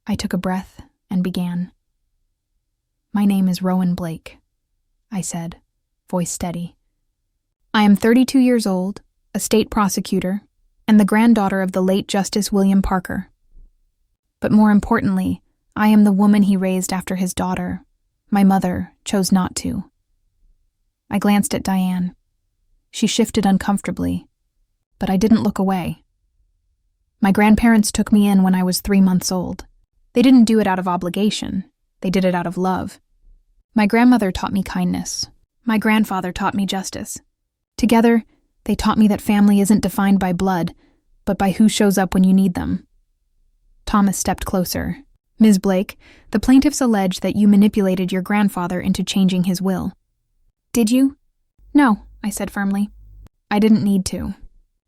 I took a breath and began. "My name is Rowan Blake," I said, voice steady. "I am 32 years old, a state prosecutor, and the granddaughter of the late Justice William Parker. But more importantly, I am the woman he raised after his daughter, my mother, chose not to." I glanced at Diane. She shifted uncomfortably, but I didn't look away. "My grandparents took me in when I was 3 months old. They didn't do it out of obligation. They did it out of love. My grandmother taught me kindness. My grandfather taught me justice. Together, they taught me that family isn't defined by blood, but by who shows up when you need them." Thomas stepped closer. "Ms. Blake, the plaintiffs allege that you manipulated your grandfather into changing his will." "Did you?" "No," I said firmly. "I didn't need to.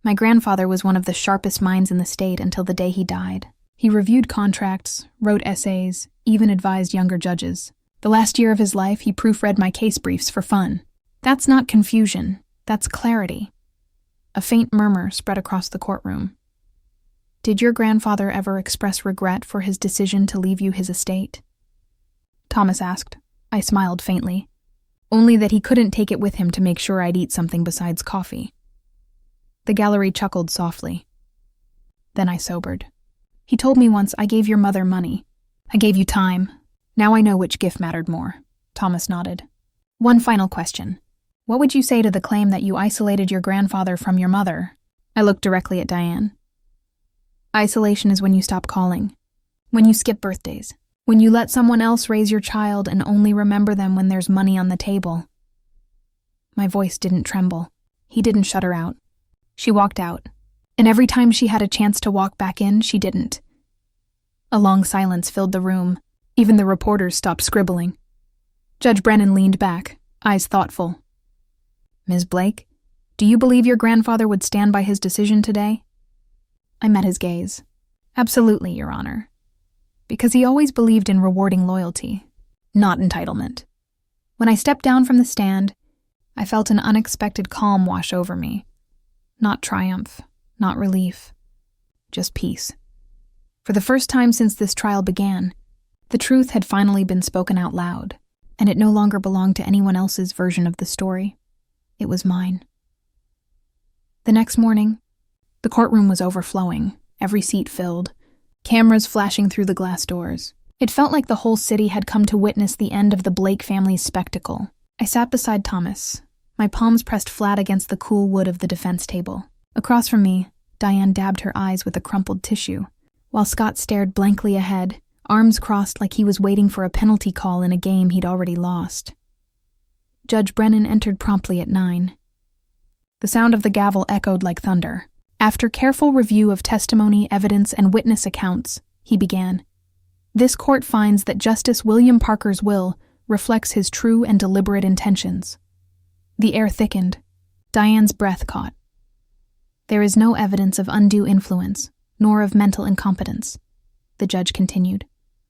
My grandfather was one of the sharpest minds in the state until the day he died. He reviewed contracts, wrote essays, even advised younger judges. The last year of his life, he proofread my case briefs for fun. That's not confusion. That's clarity. A faint murmur spread across the courtroom. Did your grandfather ever express regret for his decision to leave you his estate? Thomas asked. I smiled faintly. Only that he couldn't take it with him to make sure I'd eat something besides coffee. The gallery chuckled softly. Then I sobered. He told me once, I gave your mother money. I gave you time. Now I know which gift mattered more. Thomas nodded. One final question. What would you say to the claim that you isolated your grandfather from your mother? I looked directly at Diane. Isolation is when you stop calling, when you skip birthdays, when you let someone else raise your child and only remember them when there's money on the table. My voice didn't tremble. He didn't shut her out. She walked out, and every time she had a chance to walk back in, she didn't. A long silence filled the room. Even the reporters stopped scribbling. Judge Brennan leaned back, eyes thoughtful. Ms. Blake, do you believe your grandfather would stand by his decision today? I met his gaze. Absolutely, Your Honor. Because he always believed in rewarding loyalty, not entitlement. When I stepped down from the stand, I felt an unexpected calm wash over me. Not triumph, not relief, just peace. For the first time since this trial began, the truth had finally been spoken out loud, and it no longer belonged to anyone else's version of the story. It was mine. The next morning, the courtroom was overflowing, every seat filled, cameras flashing through the glass doors. It felt like the whole city had come to witness the end of the Blake family's spectacle. I sat beside Thomas, my palms pressed flat against the cool wood of the defense table. Across from me, Diane dabbed her eyes with a crumpled tissue, while Scott stared blankly ahead, arms crossed like he was waiting for a penalty call in a game he'd already lost. Judge Brennan entered promptly at 9. The sound of the gavel echoed like thunder. After careful review of testimony, evidence, and witness accounts, he began. This court finds that Justice William Parker's will reflects his true and deliberate intentions. The air thickened. Diane's breath caught. There is no evidence of undue influence, nor of mental incompetence, the judge continued,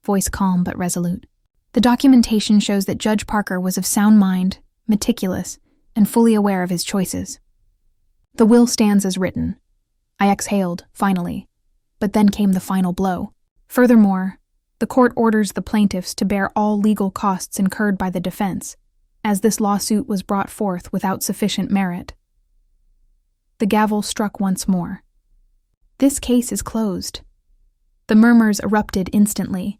voice calm but resolute. The documentation shows that Judge Parker was of sound mind, meticulous, and fully aware of his choices. The will stands as written. I exhaled, finally, but then came the final blow. Furthermore, the court orders the plaintiffs to bear all legal costs incurred by the defense, as this lawsuit was brought forth without sufficient merit. The gavel struck once more. This case is closed. The murmurs erupted instantly,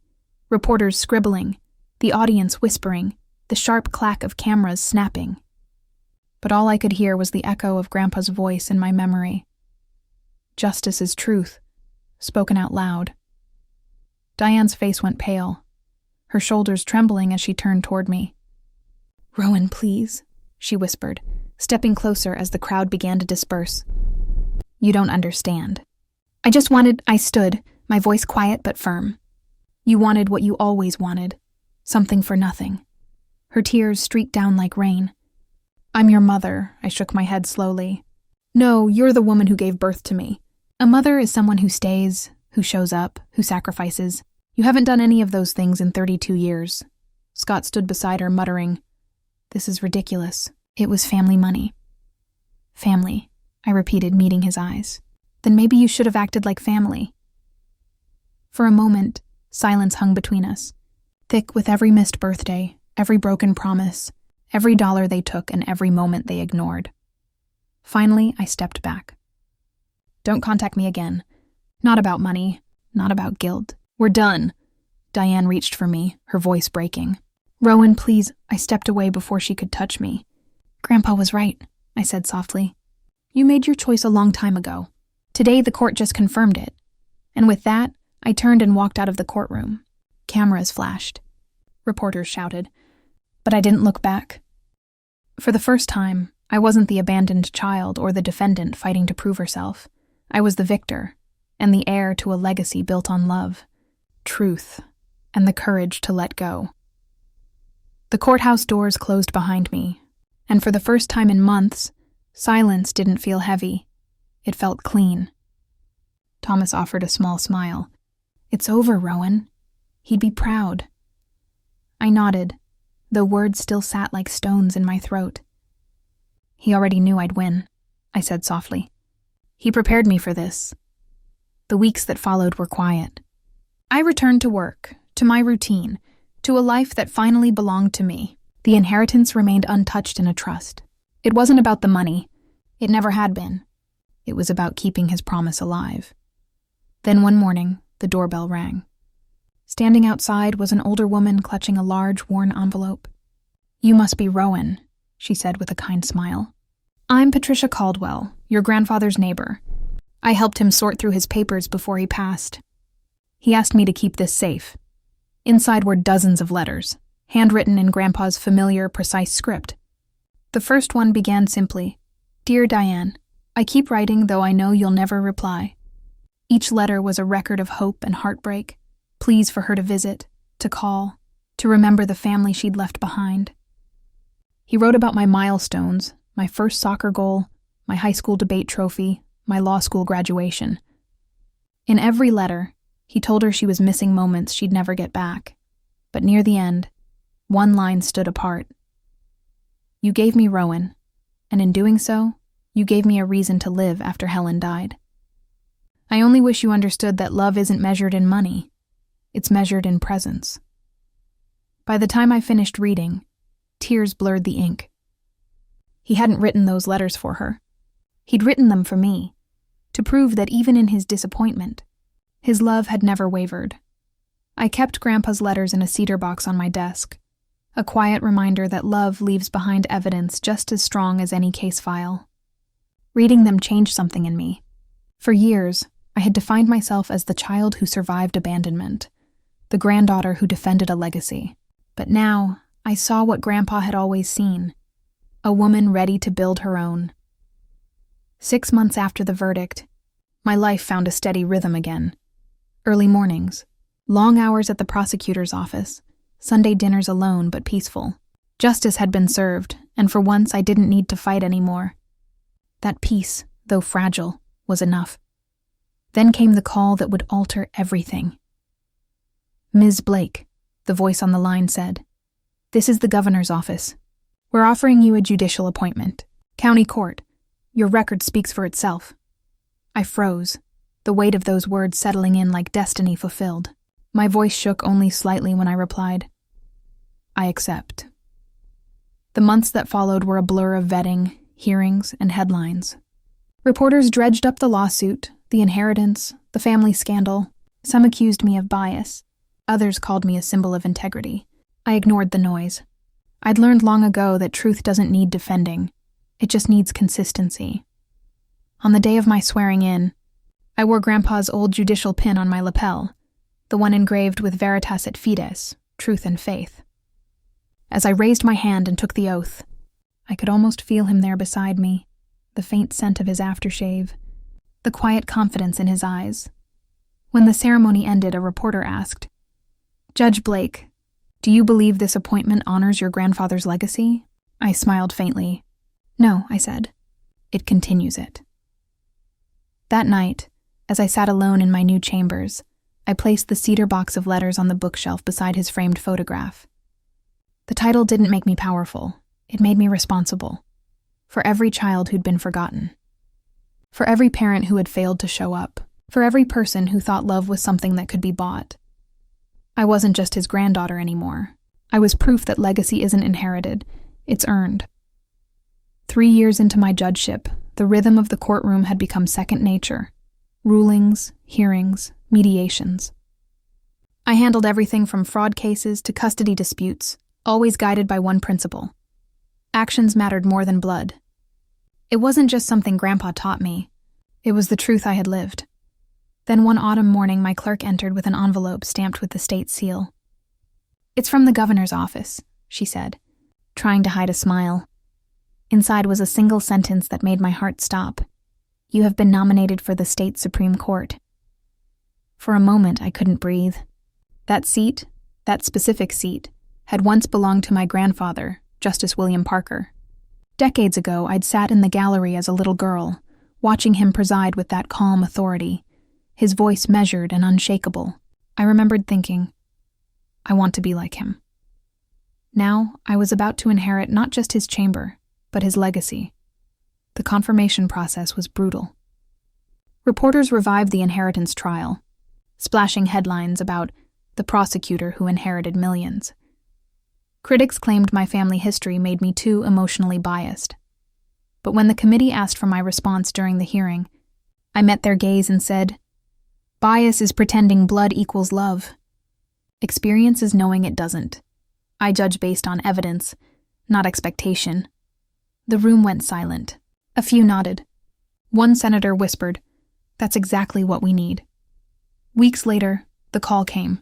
reporters scribbling, the audience whispering, the sharp clack of cameras snapping. But all I could hear was the echo of Grandpa's voice in my memory. Justice is truth, spoken out loud. Diane's face went pale, her shoulders trembling as she turned toward me. Rowan, please, she whispered, stepping closer as the crowd began to disperse. You don't understand. I stood, my voice quiet but firm. You wanted what you always wanted, something for nothing. Her tears streaked down like rain. I'm your mother, I shook my head slowly. No, you're the woman who gave birth to me. A mother is someone who stays, who shows up, who sacrifices. You haven't done any of those things in 32 years. Scott stood beside her, muttering, This is ridiculous. It was family money. Family, I repeated, meeting his eyes. Then maybe you should have acted like family. For a moment, silence hung between us, thick with every missed birthday, every broken promise, every dollar they took, and every moment they ignored. Finally, I stepped back. Don't contact me again. Not about money, not about guilt. We're done. Diane reached for me, her voice breaking. Rowan, please. I stepped away before she could touch me. Grandpa was right, I said softly. You made your choice a long time ago. Today the court just confirmed it. And with that, I turned and walked out of the courtroom. Cameras flashed. Reporters shouted. But I didn't look back. For the first time, I wasn't the abandoned child or the defendant fighting to prove herself. I was the victor, and the heir to a legacy built on love, truth, and the courage to let go. The courthouse doors closed behind me, and for the first time in months, silence didn't feel heavy. It felt clean. Thomas offered a small smile. It's over, Rowan. He'd be proud. I nodded, though words still sat like stones in my throat. He already knew I'd win, I said softly. He prepared me for this. The weeks that followed were quiet. I returned to work, to my routine, to a life that finally belonged to me. The inheritance remained untouched in a trust. It wasn't about the money. It never had been. It was about keeping his promise alive. Then one morning, the doorbell rang. Standing outside was an older woman clutching a large, worn envelope. "You must be Rowan," she said with a kind smile. "I'm Patricia Caldwell, your grandfather's neighbor. I helped him sort through his papers before he passed. He asked me to keep this safe." Inside were dozens of letters, handwritten in Grandpa's familiar, precise script. The first one began simply, "Dear Diane, I keep writing though I know you'll never reply." Each letter was a record of hope and heartbreak, pleas for her to visit, to call, to remember the family she'd left behind. He wrote about my milestones, my first soccer goal, my high school debate trophy, my law school graduation. In every letter, he told her she was missing moments she'd never get back. But near the end, one line stood apart. "You gave me Rowan, and in doing so, you gave me a reason to live after Helen died. I only wish you understood that love isn't measured in money. It's measured in presence." By the time I finished reading, tears blurred the ink. He hadn't written those letters for her. He'd written them for me, to prove that even in his disappointment, his love had never wavered. I kept Grandpa's letters in a cedar box on my desk, a quiet reminder that love leaves behind evidence just as strong as any case file. Reading them changed something in me. For years, I had defined myself as the child who survived abandonment, the granddaughter who defended a legacy. But now, I saw what Grandpa had always seen, a woman ready to build her own. 6 months after the verdict, my life found a steady rhythm again. Early mornings, long hours at the prosecutor's office, Sunday dinners alone but peaceful. Justice had been served, and for once I didn't need to fight anymore. That peace, though fragile, was enough. Then came the call that would alter everything. "Ms. Blake," the voice on the line said, "this is the governor's office. We're offering you a judicial appointment. County court. Your record speaks for itself." I froze, the weight of those words settling in like destiny fulfilled. My voice shook only slightly when I replied, "I accept." The months that followed were a blur of vetting, hearings, and headlines. Reporters dredged up the lawsuit, the inheritance, the family scandal. Some accused me of bias. Others called me a symbol of integrity. I ignored the noise. I'd learned long ago that truth doesn't need defending. It just needs consistency. On the day of my swearing in, I wore Grandpa's old judicial pin on my lapel, the one engraved with Veritas et Fides, truth and faith. As I raised my hand and took the oath, I could almost feel him there beside me, the faint scent of his aftershave, the quiet confidence in his eyes. When the ceremony ended, a reporter asked, "Judge Blake, do you believe this appointment honors your grandfather's legacy?" I smiled faintly. "No," I said. "It continues it." That night, as I sat alone in my new chambers, I placed the cedar box of letters on the bookshelf beside his framed photograph. The title didn't make me powerful. It made me responsible. For every child who'd been forgotten. For every parent who had failed to show up. For every person who thought love was something that could be bought. I wasn't just his granddaughter anymore. I was proof that legacy isn't inherited. It's earned. 3 years into my judgeship, the rhythm of the courtroom had become second nature. Rulings, hearings, mediations. I handled everything from fraud cases to custody disputes, always guided by one principle. Actions mattered more than blood. It wasn't just something Grandpa taught me. It was the truth I had lived. Then one autumn morning, my clerk entered with an envelope stamped with the state seal. "It's from the governor's office," she said, trying to hide a smile. Inside was a single sentence that made my heart stop. "You have been nominated for the state Supreme Court." For a moment, I couldn't breathe. That seat, that specific seat, had once belonged to my grandfather, Justice William Parker. Decades ago, I'd sat in the gallery as a little girl, watching him preside with that calm authority, his voice measured and unshakable. I remembered thinking, I want to be like him. Now, I was about to inherit not just his chamber, but his legacy. The confirmation process was brutal. Reporters revived the inheritance trial, splashing headlines about the prosecutor who inherited millions. Critics claimed my family history made me too emotionally biased. But when the committee asked for my response during the hearing, I met their gaze and said, "Bias is pretending blood equals love. Experience is knowing it doesn't. I judge based on evidence, not expectation." The room went silent. A few nodded. One senator whispered, "That's exactly what we need." Weeks later, the call came.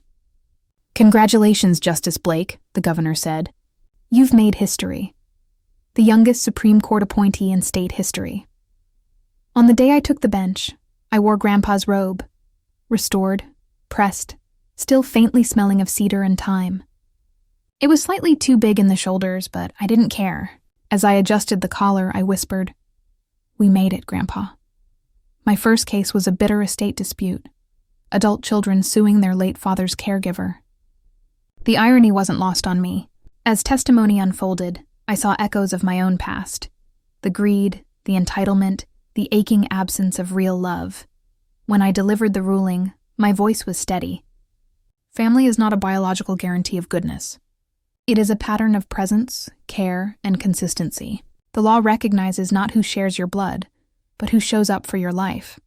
"Congratulations, Justice Blake," the governor said. "You've made history. The youngest Supreme Court appointee in state history." On the day I took the bench, I wore Grandpa's robe, restored, pressed, still faintly smelling of cedar and thyme. It was slightly too big in the shoulders, but I didn't care. As I adjusted the collar, I whispered, "We made it, Grandpa." My first case was a bitter estate dispute, adult children suing their late father's caregiver. The irony wasn't lost on me. As testimony unfolded, I saw echoes of my own past, the greed, the entitlement, the aching absence of real love. When I delivered the ruling, my voice was steady. Family is not a biological guarantee of goodness. It is a pattern of presence, care, and consistency. The law recognizes not who shares your blood, but who shows up for your life.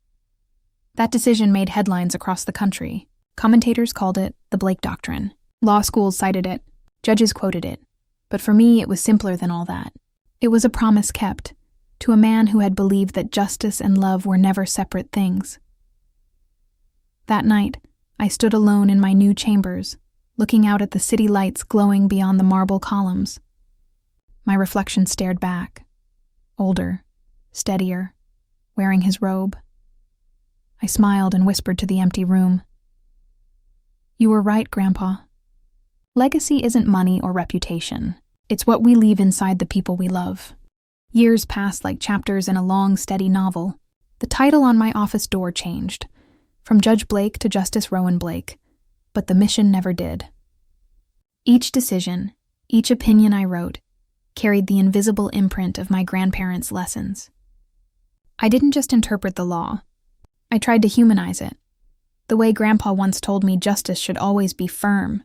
That decision made headlines across the country. Commentators called it the Blake Doctrine. Law schools cited it. Judges quoted it. But for me, it was simpler than all that. It was a promise kept to a man who had believed that justice and love were never separate things. That night, I stood alone in my new chambers, looking out at the city lights glowing beyond the marble columns. My reflection stared back, older, steadier, wearing his robe. I smiled and whispered to the empty room, "You were right, Grandpa. Legacy isn't money or reputation. It's what we leave inside the people we love." Years passed like chapters in a long, steady novel. The title on my office door changed, from Judge Blake to Justice Rowan Blake, but the mission never did. Each decision, each opinion I wrote, carried the invisible imprint of my grandparents' lessons. I didn't just interpret the law. I tried to humanize it, the way Grandpa once told me justice should always be firm,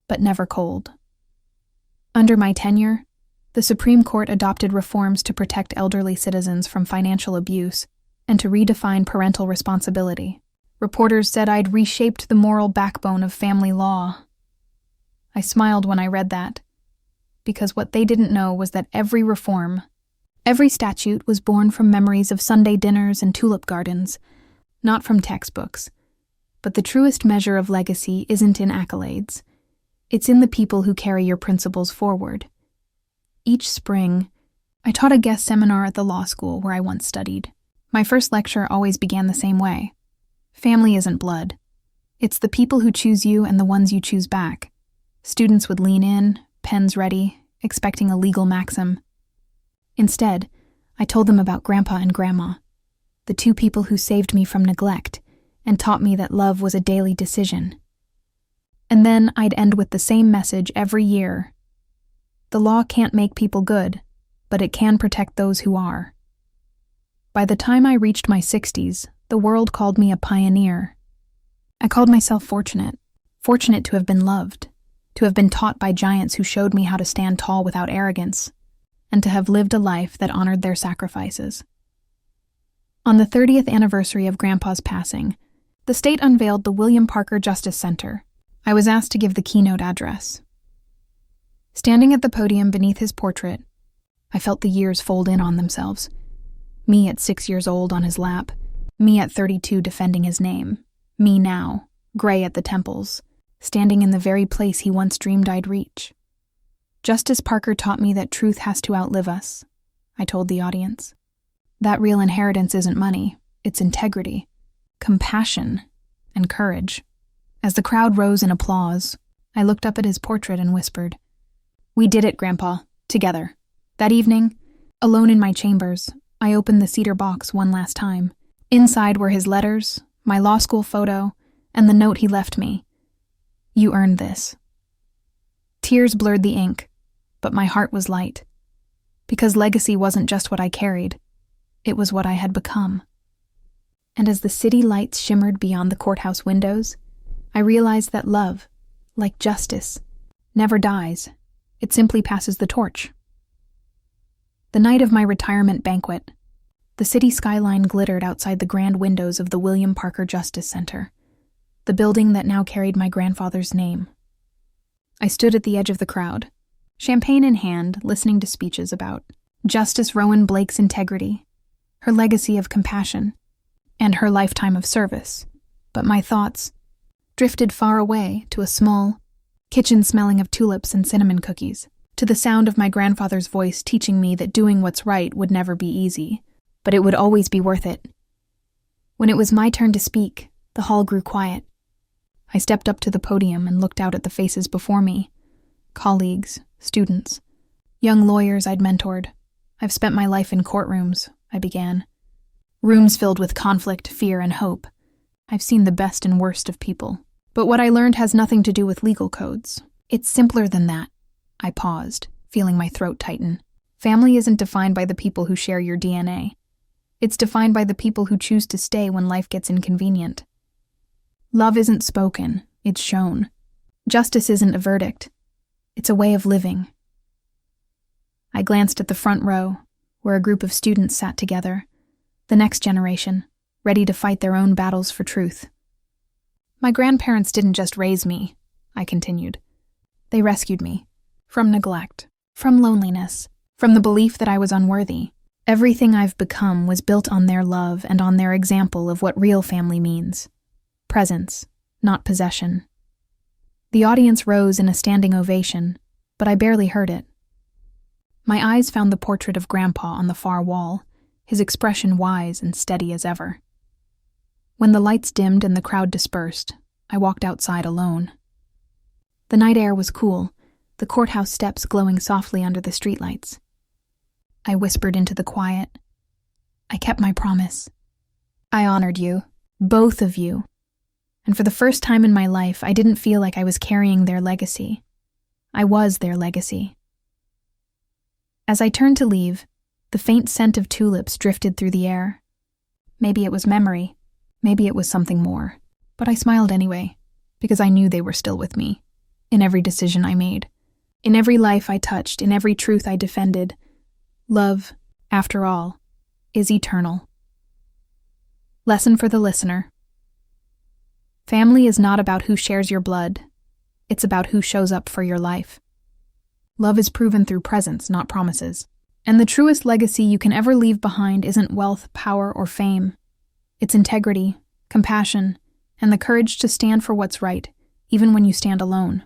but never cold. Under my tenure, the Supreme Court adopted reforms to protect elderly citizens from financial abuse and to redefine parental responsibility. Reporters said I'd reshaped the moral backbone of family law. I smiled when I read that, because what they didn't know was that every reform, every statute was born from memories of Sunday dinners and tulip gardens, not from textbooks. But the truest measure of legacy isn't in accolades. It's in the people who carry your principles forward. Each spring, I taught a guest seminar at the law school where I once studied. My first lecture always began the same way. Family isn't blood. It's the people who choose you and the ones you choose back. Students would lean in, pens ready, expecting a legal maxim. Instead, I told them about Grandpa and Grandma, the two people who saved me from neglect and taught me that love was a daily decision. And then I'd end with the same message every year. The law can't make people good, but it can protect those who are. By the time I reached my 60s, the world called me a pioneer. I called myself fortunate to have been loved, to have been taught by giants who showed me how to stand tall without arrogance, and to have lived a life that honored their sacrifices. On the 30th anniversary of Grandpa's passing, the state unveiled the William Parker Justice Center. I was asked to give the keynote address. Standing at the podium beneath his portrait, I felt the years fold in on themselves. Me at 6 years old on his lap, me at 32 defending his name, me now, gray at the temples, standing in the very place he once dreamed I'd reach. Justice Parker taught me that truth has to outlive us, I told the audience. That real inheritance isn't money, it's integrity, compassion, and courage. As the crowd rose in applause, I looked up at his portrait and whispered, "We did it, Grandpa, together." That evening, alone in my chambers, I opened the cedar box one last time. Inside were his letters, my law school photo, and the note he left me. "You earned this." Tears blurred the ink, but my heart was light. Because legacy wasn't just what I carried, It was what I had become. And as the city lights shimmered beyond the courthouse windows, I realized that love, like justice, never dies. It simply passes the torch. The night of my retirement banquet, the city skyline glittered outside the grand windows of the William Parker Justice Center, the building that now carried my grandfather's name. I stood at the edge of the crowd, champagne in hand, listening to speeches about Justice Rowan Blake's integrity, her legacy of compassion, and her lifetime of service. But my thoughts drifted far away to a small kitchen smelling of tulips and cinnamon cookies, to the sound of my grandfather's voice teaching me that doing what's right would never be easy, but it would always be worth it. When it was my turn to speak, the hall grew quiet. I stepped up to the podium and looked out at the faces before me. Colleagues, students, young lawyers I'd mentored. I've spent my life in courtrooms, I began. Rooms filled with conflict, fear, and hope. I've seen the best and worst of people. But what I learned has nothing to do with legal codes. It's simpler than that. I paused, feeling my throat tighten. Family isn't defined by the people who share your DNA. It's defined by the people who choose to stay when life gets inconvenient. Love isn't spoken, it's shown. Justice isn't a verdict. It's a way of living. I glanced at the front row, where a group of students sat together, the next generation, ready to fight their own battles for truth. My grandparents didn't just raise me, I continued. They rescued me. From neglect, from loneliness, from the belief that I was unworthy. Everything I've become was built on their love and on their example of what real family means. Presence, not possession. The audience rose in a standing ovation, but I barely heard it. My eyes found the portrait of Grandpa on the far wall, his expression wise and steady as ever. When the lights dimmed and the crowd dispersed, I walked outside alone. The night air was cool, the courthouse steps glowing softly under the streetlights. I whispered into the quiet. I kept my promise. I honored you, both of you. And for the first time in my life, I didn't feel like I was carrying their legacy. I was their legacy. As I turned to leave, the faint scent of tulips drifted through the air. Maybe it was memory, maybe it was something more. But I smiled anyway, because I knew they were still with me, in every decision I made. In every life I touched, in every truth I defended, love, after all, is eternal. Lesson for the listener. Family is not about who shares your blood. It's about who shows up for your life. Love is proven through presence, not promises. And the truest legacy you can ever leave behind isn't wealth, power, or fame. It's integrity, compassion, and the courage to stand for what's right, even when you stand alone.